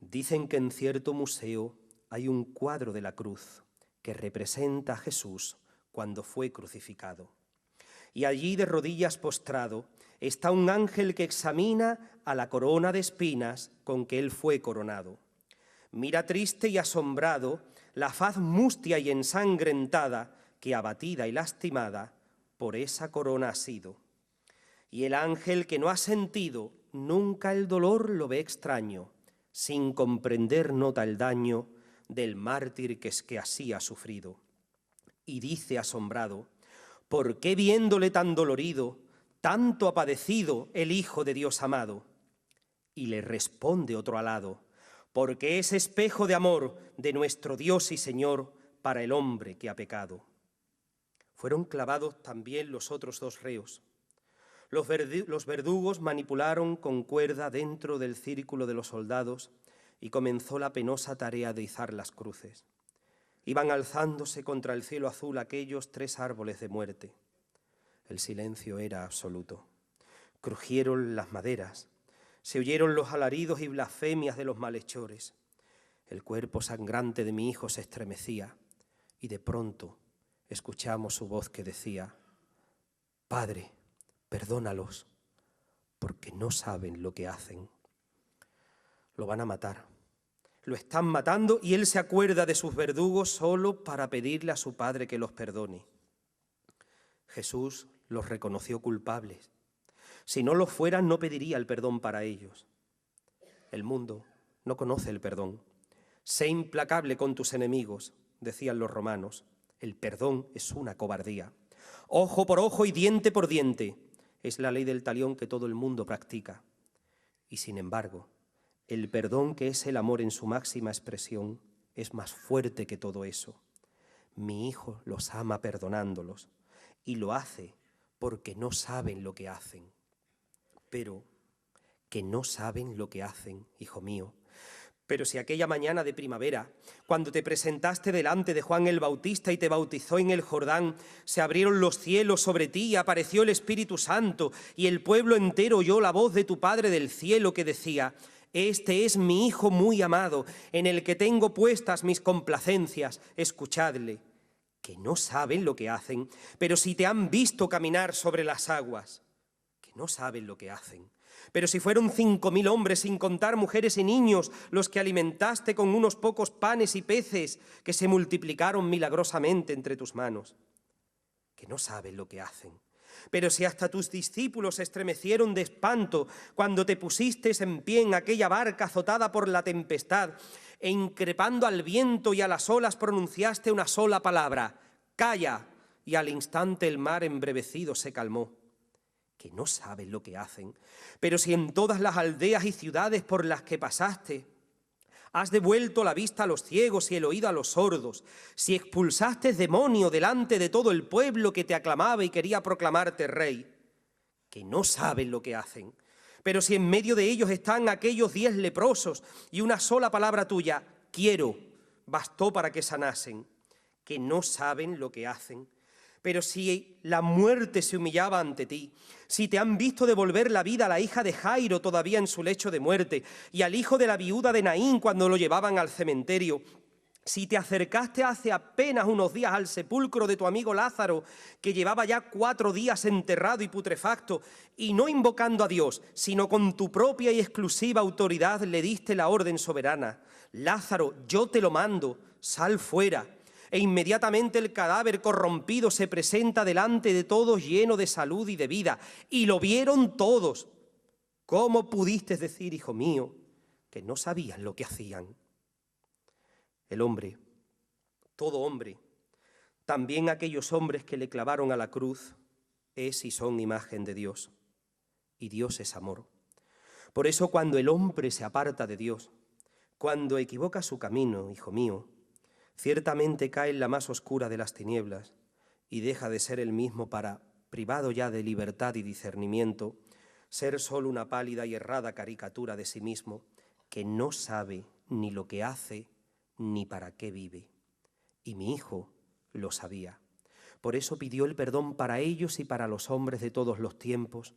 Dicen que en cierto museo hay un cuadro de la cruz que representa a Jesús cuando fue crucificado. Y allí, de rodillas postrado, está un ángel que examina a la corona de espinas con que él fue coronado. Mira triste y asombrado la faz mustia y ensangrentada que, abatida y lastimada, por esa corona ha sido. Y el ángel que no ha sentido nunca el dolor lo ve extraño, sin comprender nota el daño del mártir que así ha sufrido. Y dice asombrado, ¿por qué viéndole tan dolorido, tanto ha padecido el Hijo de Dios amado? Y le responde otro alado, porque es espejo de amor de nuestro Dios y Señor para el hombre que ha pecado. Fueron clavados también los otros 2 reos. Los verdugos manipularon con cuerda dentro del círculo de los soldados y comenzó la penosa tarea de izar las cruces. Iban alzándose contra el cielo azul aquellos 3 árboles de muerte. El silencio era absoluto. Crujieron las maderas. Se oyeron los alaridos y blasfemias de los malhechores. El cuerpo sangrante de mi hijo se estremecía y de pronto escuchamos su voz que decía: Padre, perdónalos, porque no saben lo que hacen. Lo van a matar. Lo están matando y él se acuerda de sus verdugos solo para pedirle a su padre que los perdone. Jesús los reconoció culpables. Si no lo fueran, no pediría el perdón para ellos. El mundo no conoce el perdón. Sé implacable con tus enemigos, decían los romanos. El perdón es una cobardía. Ojo por ojo y diente por diente. Es la ley del talión que todo el mundo practica. Y sin embargo, el perdón, que es el amor en su máxima expresión, es más fuerte que todo eso. Mi hijo los ama perdonándolos y lo hace porque no saben lo que hacen. Pero que no saben lo que hacen, hijo mío. Pero si aquella mañana de primavera, cuando te presentaste delante de Juan el Bautista y te bautizó en el Jordán, se abrieron los cielos sobre ti y apareció el Espíritu Santo, y el pueblo entero oyó la voz de tu Padre del cielo que decía: Este es mi Hijo muy amado, en el que tengo puestas mis complacencias, escuchadle. Que no saben lo que hacen, pero si te han visto caminar sobre las aguas. Que no saben lo que hacen, Pero si fueron 5.000 hombres, sin contar mujeres y niños, los que alimentaste con unos pocos panes y peces que se multiplicaron milagrosamente entre tus manos, que no saben lo que hacen. Pero si hasta tus discípulos se estremecieron de espanto cuando te pusiste en pie en aquella barca azotada por la tempestad e increpando al viento y a las olas pronunciaste una sola palabra, «Calla», y al instante el mar embravecido se calmó. Que no saben lo que hacen. Pero si en todas las aldeas y ciudades por las que pasaste has devuelto la vista a los ciegos y el oído a los sordos, si expulsaste demonio delante de todo el pueblo que te aclamaba y quería proclamarte rey, que no saben lo que hacen. Pero si en medio de ellos están aquellos 10 leprosos y una sola palabra tuya, quiero, bastó para que sanasen, que no saben lo que hacen. Pero si la muerte se humillaba ante ti, si te han visto devolver la vida a la hija de Jairo todavía en su lecho de muerte y al hijo de la viuda de Naín cuando lo llevaban al cementerio, si te acercaste hace apenas unos días al sepulcro de tu amigo Lázaro, que llevaba ya 4 días enterrado y putrefacto, y no invocando a Dios, sino con tu propia y exclusiva autoridad le diste la orden soberana, Lázaro, yo te lo mando, sal fuera. E inmediatamente el cadáver corrompido se presenta delante de todos lleno de salud y de vida. Y lo vieron todos. ¿Cómo pudiste decir, hijo mío, que no sabían lo que hacían? El hombre, todo hombre, también aquellos hombres que le clavaron a la cruz, es y son imagen de Dios. Y Dios es amor. Por eso cuando el hombre se aparta de Dios, cuando equivoca su camino, hijo mío, ciertamente cae en la más oscura de las tinieblas y deja de ser el mismo para, privado ya de libertad y discernimiento, ser solo una pálida y errada caricatura de sí mismo que no sabe ni lo que hace ni para qué vive. Y mi hijo lo sabía. Por eso pidió el perdón para ellos y para los hombres de todos los tiempos,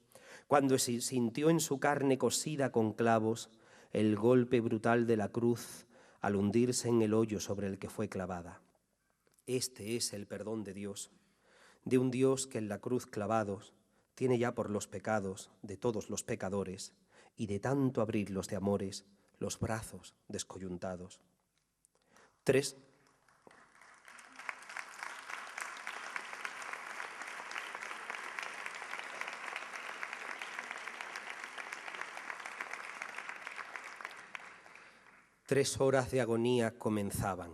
cuando se sintió en su carne cosida con clavos el golpe brutal de la cruz al hundirse en el hoyo sobre el que fue clavada. Este es el perdón de Dios, de un Dios que en la cruz clavados tiene ya por los pecados de todos los pecadores y de tanto abrirlos de amores los brazos descoyuntados. 3. Tres horas de agonía comenzaban.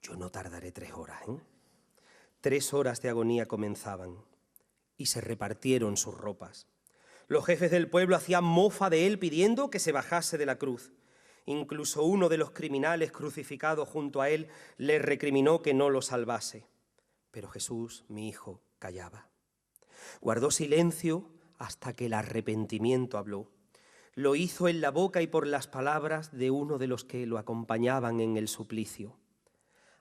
Yo no tardaré 3 horas, 3 horas de agonía comenzaban y se repartieron sus ropas. Los jefes del pueblo hacían mofa de él pidiendo que se bajase de la cruz. Incluso uno de los criminales crucificados junto a él le recriminó que no lo salvase. Pero Jesús, mi hijo, callaba. Guardó silencio hasta que el arrepentimiento habló. Lo hizo en la boca y por las palabras de uno de los que lo acompañaban en el suplicio.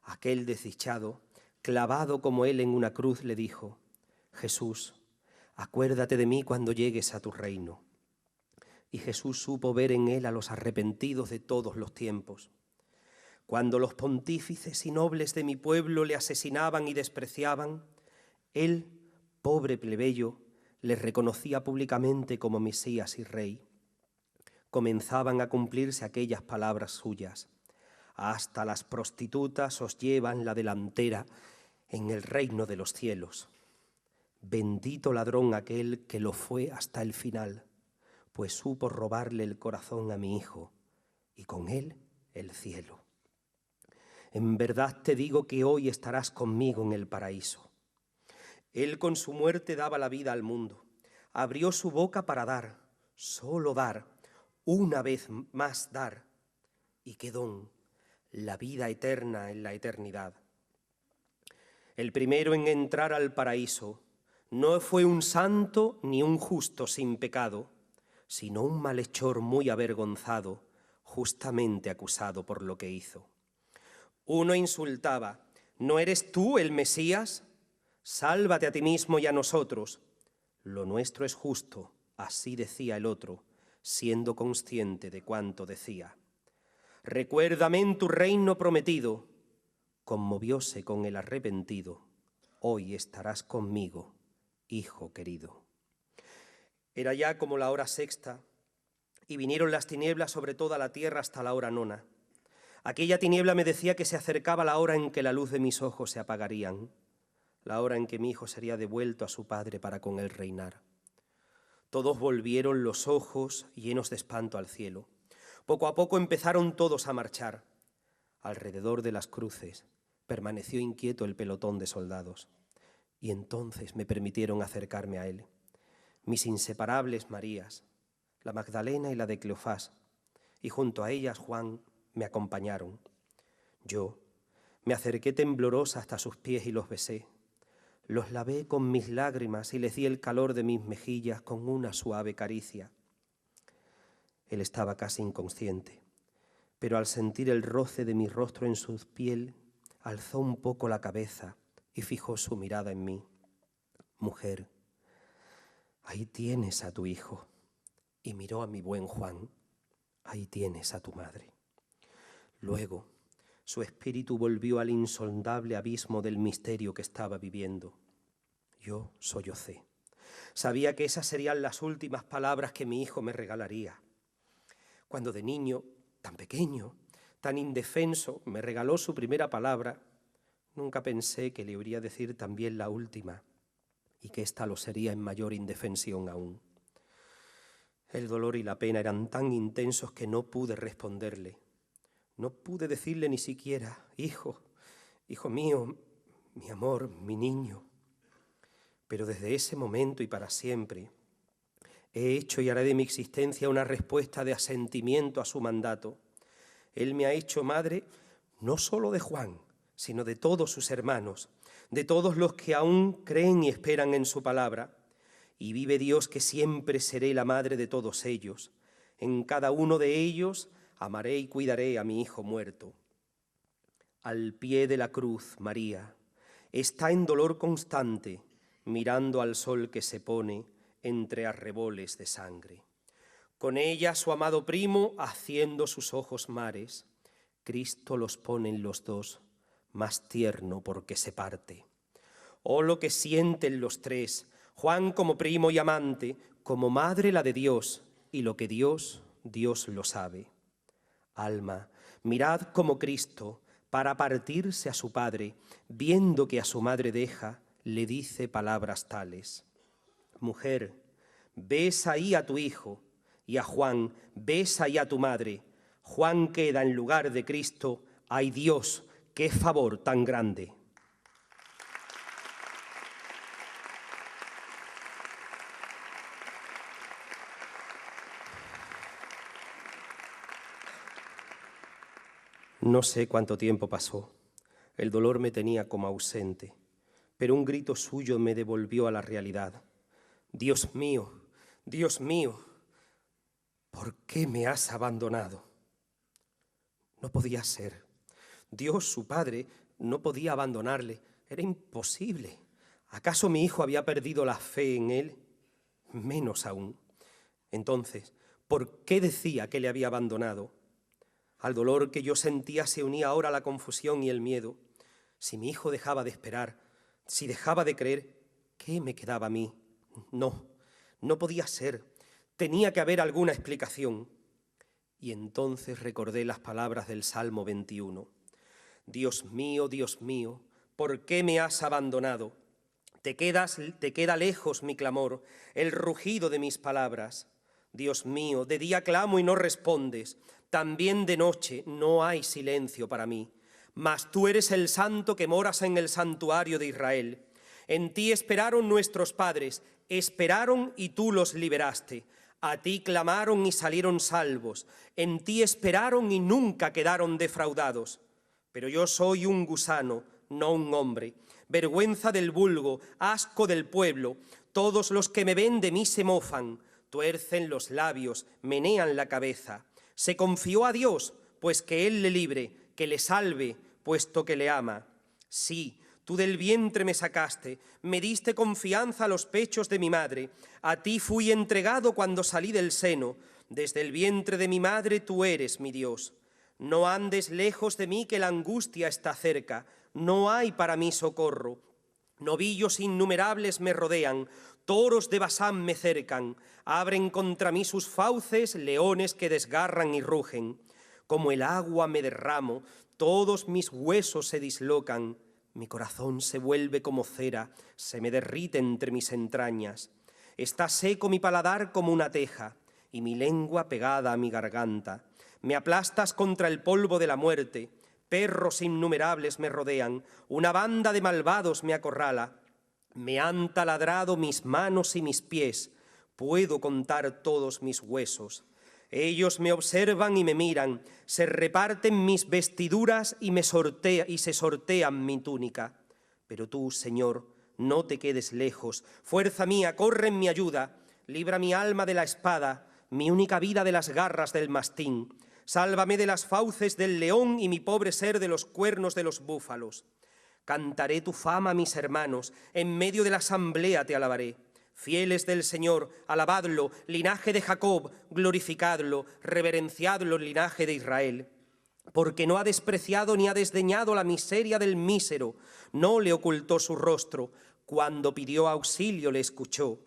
Aquel desdichado, clavado como él en una cruz, le dijo: Jesús, acuérdate de mí cuando llegues a tu reino. Y Jesús supo ver en él a los arrepentidos de todos los tiempos. Cuando los pontífices y nobles de mi pueblo le asesinaban y despreciaban, él, pobre plebeyo, les reconocía públicamente como Mesías y Rey. Comenzaban a cumplirse aquellas palabras suyas: hasta las prostitutas os llevan la delantera en el reino de los cielos. Bendito ladrón aquel que lo fue hasta el final, pues supo robarle el corazón a mi hijo y con él el cielo. En verdad te digo que hoy estarás conmigo en el paraíso. Él con su muerte daba la vida al mundo, abrió su boca para dar, solo dar, una vez más dar, y qué don, la vida eterna en la eternidad. El primero en entrar al paraíso no fue un santo ni un justo sin pecado, sino un malhechor muy avergonzado, justamente acusado por lo que hizo. Uno insultaba: ¿no eres tú el Mesías? Sálvate a ti mismo y a nosotros. Lo nuestro es justo, así decía el otro, siendo consciente de cuánto decía. Recuérdame en tu reino prometido. Conmovióse con el arrepentido. Hoy estarás conmigo, hijo querido. Era ya como la hora sexta, y vinieron las tinieblas sobre toda la tierra hasta la hora nona. Aquella tiniebla me decía que se acercaba la hora en que la luz de mis ojos se apagarían, la hora en que mi hijo sería devuelto a su padre para con él reinar. Todos volvieron los ojos llenos de espanto al cielo. Poco a poco empezaron todos a marchar. Alrededor de las cruces permaneció inquieto el pelotón de soldados, y entonces me permitieron acercarme a él. Mis inseparables Marías, la Magdalena y la de Cleofás, y junto a ellas Juan, me acompañaron. Yo me acerqué temblorosa hasta sus pies y los besé. Los lavé con mis lágrimas y les di el calor de mis mejillas con una suave caricia. Él estaba casi inconsciente, pero al sentir el roce de mi rostro en su piel, alzó un poco la cabeza y fijó su mirada en mí. Mujer, ahí tienes a tu hijo. Y miró a mi buen Juan, ahí tienes a tu madre. Luego, su espíritu volvió al insondable abismo del misterio que estaba viviendo. Yo sollocé. Sabía que esas serían las últimas palabras que mi hijo me regalaría. Cuando de niño, tan pequeño, tan indefenso, me regaló su primera palabra, nunca pensé que le oiría decir también la última, y que ésta lo sería en mayor indefensión aún. El dolor y la pena eran tan intensos que no pude responderle. No pude decirle ni siquiera, hijo mío, mi amor, mi niño. Pero desde ese momento y para siempre, he hecho y haré de mi existencia una respuesta de asentimiento a su mandato. Él me ha hecho madre no solo de Juan, sino de todos sus hermanos, de todos los que aún creen y esperan en su palabra. Y vive Dios que siempre seré la madre de todos ellos. En cada uno de ellos amaré y cuidaré a mi hijo muerto. Al pie de la cruz, María está en dolor constante, mirando al sol que se pone entre arreboles de sangre. Con ella su amado primo, haciendo sus ojos mares, Cristo los pone en los dos, más tierno porque se parte. Oh, lo que sienten los tres, Juan como primo y amante, como madre la de Dios, y lo que Dios lo sabe. Alma, mirad como Cristo, para partirse a su Padre, viendo que a su madre deja, le dice palabras tales. Mujer, ves ahí a tu hijo, y a Juan, ves ahí a tu madre. Juan queda en lugar de Cristo. ¡Ay Dios, qué favor tan grande! No sé cuánto tiempo pasó. El dolor me tenía como ausente, pero un grito suyo me devolvió a la realidad. Dios mío, ¿por qué me has abandonado? No podía ser. Dios, su padre, no podía abandonarle. Era imposible. ¿Acaso mi hijo había perdido la fe en él? Menos aún. Entonces, ¿por qué decía que le había abandonado? Al dolor que yo sentía se unía ahora la confusión y el miedo. Si mi hijo dejaba de esperar, si dejaba de creer, ¿qué me quedaba a mí? No podía ser. Tenía que haber alguna explicación. Y entonces recordé las palabras del Salmo 21. Dios mío, ¿por qué me has abandonado? Te queda lejos mi clamor, el rugido de mis palabras. Dios mío, de día clamo y no respondes. También de noche no hay silencio para mí. Mas tú eres el santo que moras en el santuario de Israel. En ti esperaron nuestros padres, esperaron y tú los liberaste. A ti clamaron y salieron salvos. En ti esperaron y nunca quedaron defraudados. Pero yo soy un gusano, no un hombre. Vergüenza del vulgo, asco del pueblo. Todos los que me ven de mí se mofan. Tuercen los labios, menean la cabeza. Se confió a Dios, pues que Él le libre, que le salve, puesto que le ama. Sí, tú del vientre me sacaste, me diste confianza a los pechos de mi madre. A ti fui entregado cuando salí del seno. Desde el vientre de mi madre tú eres mi Dios. No andes lejos de mí, que la angustia está cerca. No hay para mí socorro. Novillos innumerables me rodean, toros de Basán me cercan, abren contra mí sus fauces, leones que desgarran y rugen. Como el agua me derramo, todos mis huesos se dislocan, mi corazón se vuelve como cera, se me derrite entre mis entrañas. Está seco mi paladar como una teja, y mi lengua pegada a mi garganta. Me aplastas contra el polvo de la muerte, perros innumerables me rodean, una banda de malvados me acorrala. Me han taladrado mis manos y mis pies, puedo contar todos mis huesos. Ellos me observan y me miran, se reparten mis vestiduras y se sortean mi túnica. Pero tú, Señor, no te quedes lejos. Fuerza mía, corre en mi ayuda. Libra mi alma de la espada, mi única vida de las garras del mastín. Sálvame de las fauces del león y mi pobre ser de los cuernos de los búfalos. Cantaré tu fama a mis hermanos, en medio de la asamblea te alabaré. Fieles del Señor, alabadlo, linaje de Jacob, glorificadlo, reverenciadlo, linaje de Israel. Porque no ha despreciado ni ha desdeñado la miseria del mísero, no le ocultó su rostro, cuando pidió auxilio le escuchó.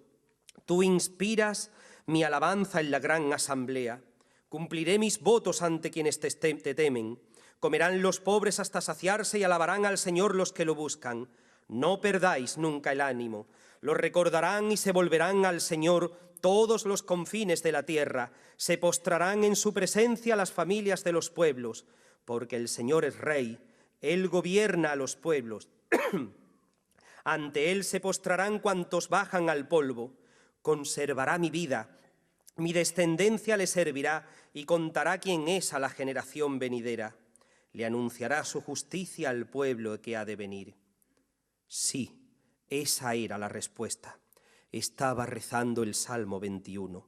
Tú inspiras mi alabanza en la gran asamblea. Cumpliré mis votos ante quienes te temen. Comerán los pobres hasta saciarse y alabarán al Señor los que lo buscan. No perdáis nunca el ánimo. Lo recordarán y se volverán al Señor todos los confines de la tierra. Se postrarán en su presencia las familias de los pueblos, porque el Señor es Rey. Él gobierna a los pueblos. Ante Él se postrarán cuantos bajan al polvo. Conservará mi vida. Mi descendencia le servirá y contará quién es a la generación venidera. Le anunciará su justicia al pueblo que ha de venir. Sí, esa era la respuesta. Estaba rezando el Salmo 21.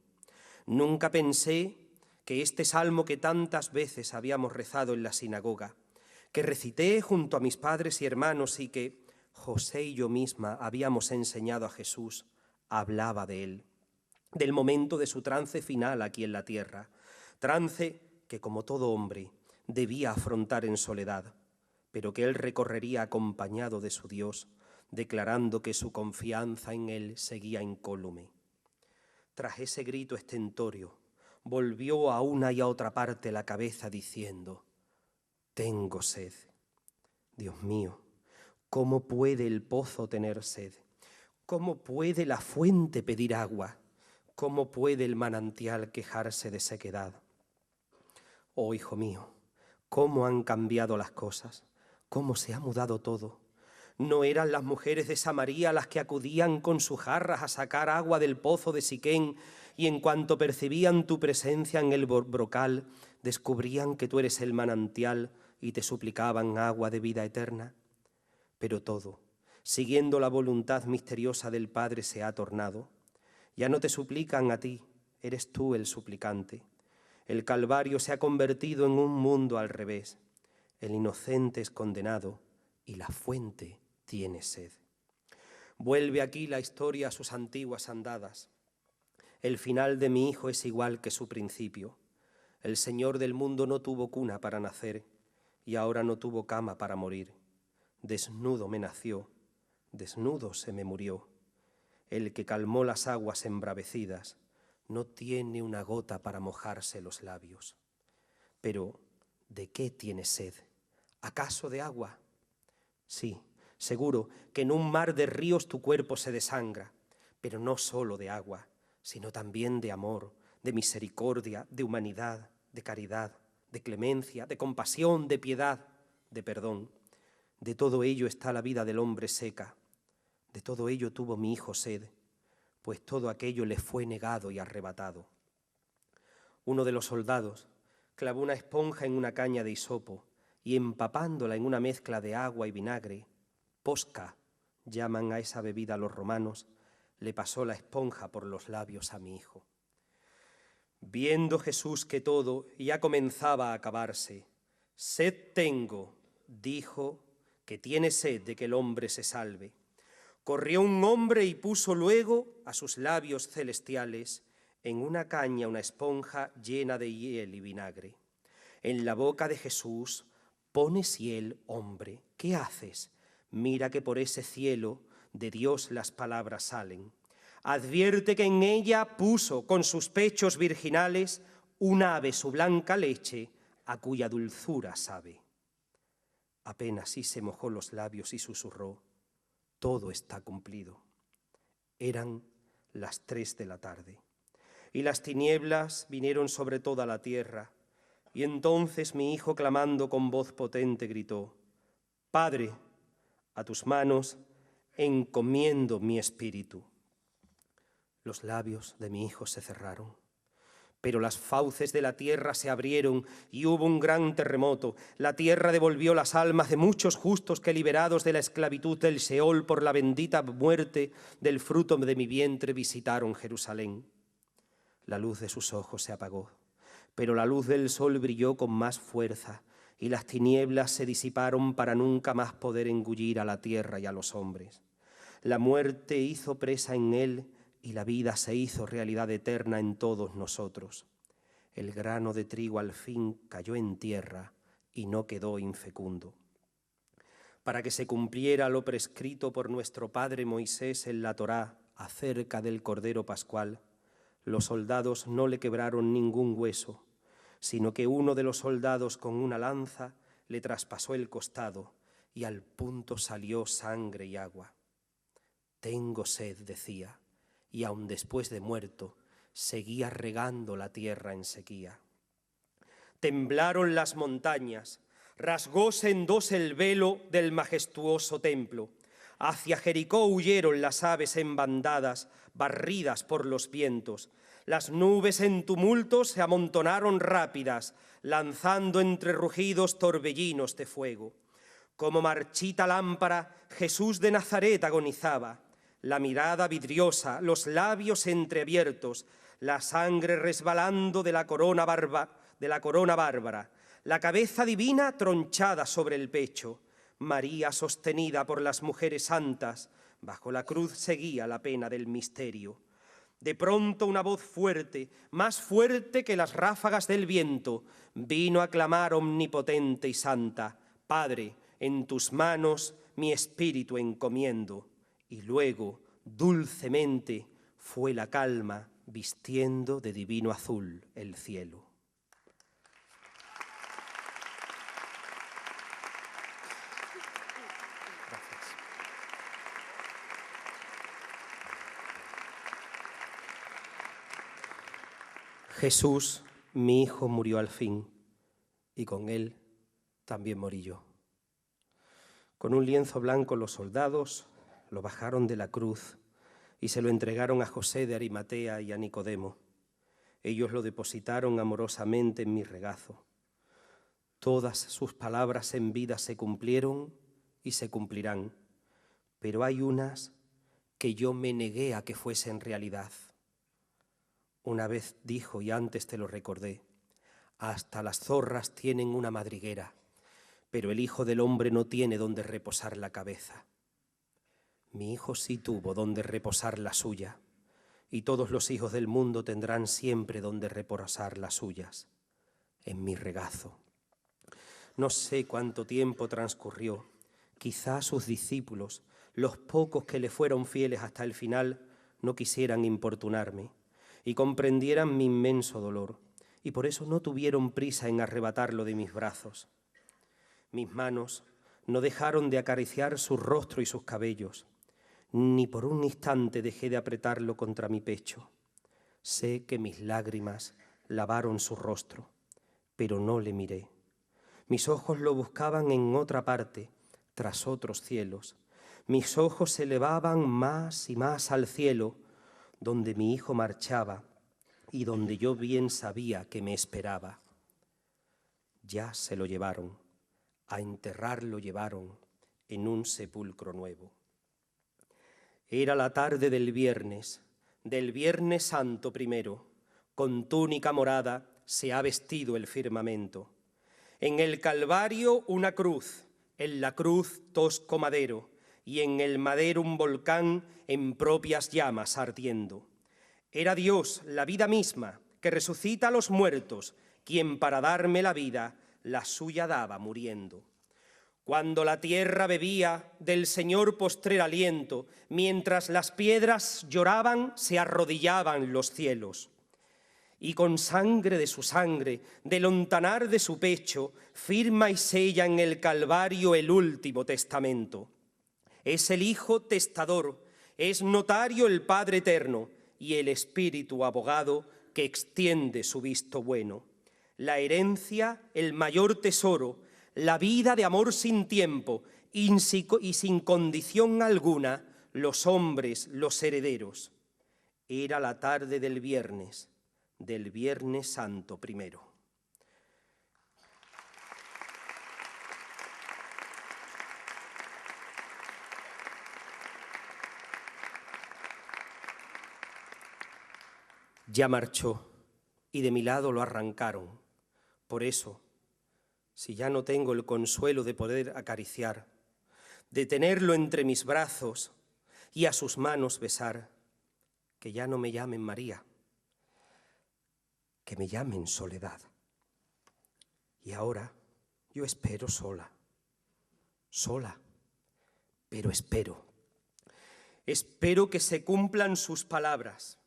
Nunca pensé que este salmo que tantas veces habíamos rezado en la sinagoga, que recité junto a mis padres y hermanos y que José y yo misma habíamos enseñado a Jesús, hablaba de él, del momento de su trance final aquí en la tierra, trance que, como todo hombre, debía afrontar en soledad, pero que él recorrería acompañado de su Dios, declarando que su confianza en él seguía incólume. Tras ese grito estentorio, volvió a una y a otra parte la cabeza diciendo: «Tengo sed». Dios mío, ¿cómo puede el pozo tener sed? ¿Cómo puede la fuente pedir agua? ¿Cómo puede el manantial quejarse de sequedad? Oh, hijo mío, ¿cómo han cambiado las cosas? ¿Cómo se ha mudado todo? ¿No eran las mujeres de Samaria las que acudían con sus jarras a sacar agua del pozo de Siquén y en cuanto percibían tu presencia en el brocal, descubrían que tú eres el manantial y te suplicaban agua de vida eterna? Pero todo, siguiendo la voluntad misteriosa del Padre, se ha tornado. Ya no te suplican a ti, eres tú el suplicante. El Calvario se ha convertido en un mundo al revés. El inocente es condenado y la fuente tiene sed. Vuelve aquí la historia a sus antiguas andadas. El final de mi hijo es igual que su principio. El Señor del mundo no tuvo cuna para nacer y ahora no tuvo cama para morir. Desnudo me nació, desnudo se me murió. El que calmó las aguas embravecidas no tiene una gota para mojarse los labios. Pero, ¿de qué tiene sed? ¿Acaso de agua? Sí, seguro que en un mar de ríos tu cuerpo se desangra, pero no solo de agua, sino también de amor, de misericordia, de humanidad, de caridad, de clemencia, de compasión, de piedad, de perdón. De todo ello está la vida del hombre seca. De todo ello tuvo mi hijo sed, pues todo aquello le fue negado y arrebatado. Uno de los soldados clavó una esponja en una caña de hisopo y empapándola en una mezcla de agua y vinagre, posca, llaman a esa bebida los romanos, le pasó la esponja por los labios a mi hijo. Viendo Jesús que todo ya comenzaba a acabarse, «Sed tengo», dijo, «que tiene sed de que el hombre se salve». Corrió un hombre y puso luego a sus labios celestiales en una caña una esponja llena de hiel y vinagre. En la boca de Jesús pones hiel, hombre. ¿Qué haces? Mira que por ese cielo de Dios las palabras salen. Advierte que en ella puso con sus pechos virginales un ave su blanca leche, a cuya dulzura sabe. Apenas sí se mojó los labios y susurró: todo está cumplido. Eran las 3 de la tarde, y las tinieblas vinieron sobre toda la tierra, y entonces mi hijo, clamando con voz potente, gritó: Padre, a tus manos encomiendo mi espíritu. Los labios de mi hijo se cerraron, pero las fauces de la tierra se abrieron y hubo un gran terremoto. La tierra devolvió las almas de muchos justos que, liberados de la esclavitud del Seol por la bendita muerte del fruto de mi vientre, visitaron Jerusalén. La luz de sus ojos se apagó, pero la luz del sol brilló con más fuerza, y las tinieblas se disiparon para nunca más poder engullir a la tierra y a los hombres. La muerte hizo presa en él, y la vida se hizo realidad eterna en todos nosotros. El grano de trigo al fin cayó en tierra y no quedó infecundo. Para que se cumpliera lo prescrito por nuestro padre Moisés en la Torá acerca del Cordero Pascual, los soldados no le quebraron ningún hueso, sino que uno de los soldados con una lanza le traspasó el costado y al punto salió sangre y agua. Tengo sed, decía, y aun después de muerto, seguía regando la tierra en sequía. Temblaron las montañas, rasgóse en dos el velo del majestuoso templo. Hacia Jericó huyeron las aves en bandadas, barridas por los vientos. Las nubes en tumulto se amontonaron rápidas, lanzando entre rugidos torbellinos de fuego. Como marchita lámpara, Jesús de Nazaret agonizaba. La mirada vidriosa, los labios entreabiertos, la sangre resbalando de la corona bárbara, la cabeza divina tronchada sobre el pecho. María, sostenida por las mujeres santas, bajo la cruz seguía la pena del misterio. De pronto una voz fuerte, más fuerte que las ráfagas del viento, vino a clamar omnipotente y santa: Padre, en tus manos mi espíritu encomiendo. Y luego, dulcemente, fue la calma, vistiendo de divino azul el cielo. Gracias. Jesús, mi hijo, murió al fin, y con él también morí yo. Con un lienzo blanco los soldados lo bajaron de la cruz y se lo entregaron a José de Arimatea y a Nicodemo. Ellos lo depositaron amorosamente en mi regazo. Todas sus palabras en vida se cumplieron y se cumplirán, pero hay unas que yo me negué a que fuesen realidad. Una vez dijo, y antes te lo recordé: hasta las zorras tienen una madriguera, pero el Hijo del Hombre no tiene donde reposar la cabeza. Mi hijo sí tuvo donde reposar la suya, y todos los hijos del mundo tendrán siempre donde reposar las suyas, en mi regazo. No sé cuánto tiempo transcurrió. Quizá sus discípulos, los pocos que le fueron fieles hasta el final, no quisieran importunarme y comprendieran mi inmenso dolor, y por eso no tuvieron prisa en arrebatarlo de mis brazos. Mis manos no dejaron de acariciar su rostro y sus cabellos, ni por un instante dejé de apretarlo contra mi pecho. Sé que mis lágrimas lavaron su rostro, pero no le miré. Mis ojos lo buscaban en otra parte, tras otros cielos. Mis ojos se elevaban más y más al cielo, donde mi hijo marchaba y donde yo bien sabía que me esperaba. Ya se lo llevaron, a enterrar lo llevaron en un sepulcro nuevo. Era la tarde del Viernes Santo primero, con túnica morada se ha vestido el firmamento. En el Calvario una cruz, en la cruz tosco madero, y en el madero un volcán en propias llamas ardiendo. Era Dios, la vida misma, que resucita a los muertos, quien para darme la vida la suya daba muriendo. cuando la tierra bebía del Señor postrer aliento, mientras las piedras lloraban, se arrodillaban los cielos. Y con sangre de su sangre, del ontanar de su pecho, firma y sella en el Calvario el último testamento. Es el Hijo testador, es notario el Padre eterno y el Espíritu abogado que extiende su visto bueno. La herencia, el mayor tesoro, la vida de amor sin tiempo y sin condición alguna, los hombres, los herederos. Era la tarde del Viernes Santo primero. Ya marchó y de mi lado lo arrancaron. Por eso, si ya no tengo el consuelo de poder acariciar, de tenerlo entre mis brazos y a sus manos besar, que ya no me llamen María, que me llamen Soledad. Y ahora yo espero sola, pero espero. Espero que se cumplan sus palabras.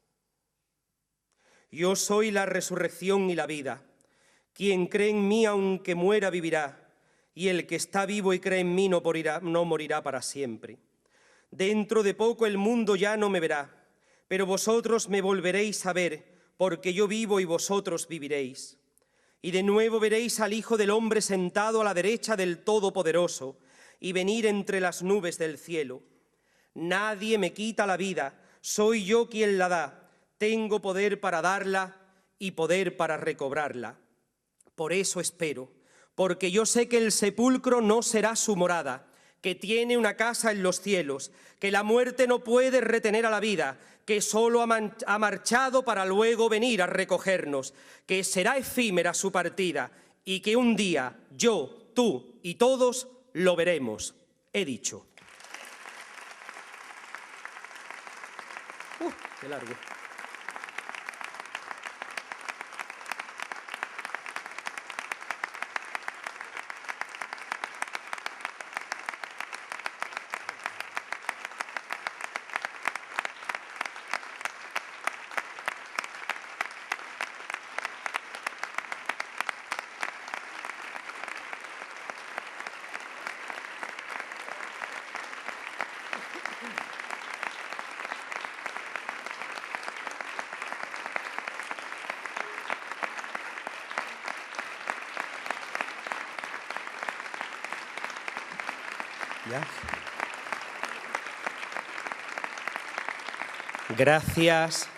Yo soy la resurrección y la vida. Quien cree en mí, aunque muera, vivirá, y el que está vivo y cree en mí no morirá para siempre. Dentro de poco el mundo ya no me verá, pero vosotros me volveréis a ver, porque yo vivo y vosotros viviréis. Y de nuevo veréis al Hijo del Hombre sentado a la derecha del Todopoderoso y venir entre las nubes del cielo. Nadie me quita la vida, soy yo quien la da. Tengo poder para darla y poder para recobrarla. Por eso espero, porque yo sé que el sepulcro no será su morada, que tiene una casa en los cielos, que la muerte no puede retener a la vida, que solo ha marchado para luego venir a recogernos, que será efímera su partida y que un día yo, tú y todos lo veremos. He dicho. Qué largo. Ya. Gracias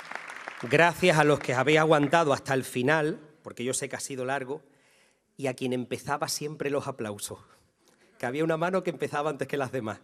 a los que habéis aguantado hasta el final, porque yo sé que ha sido largo, y a quien empezaba siempre los aplausos, que había una mano que empezaba antes que las demás.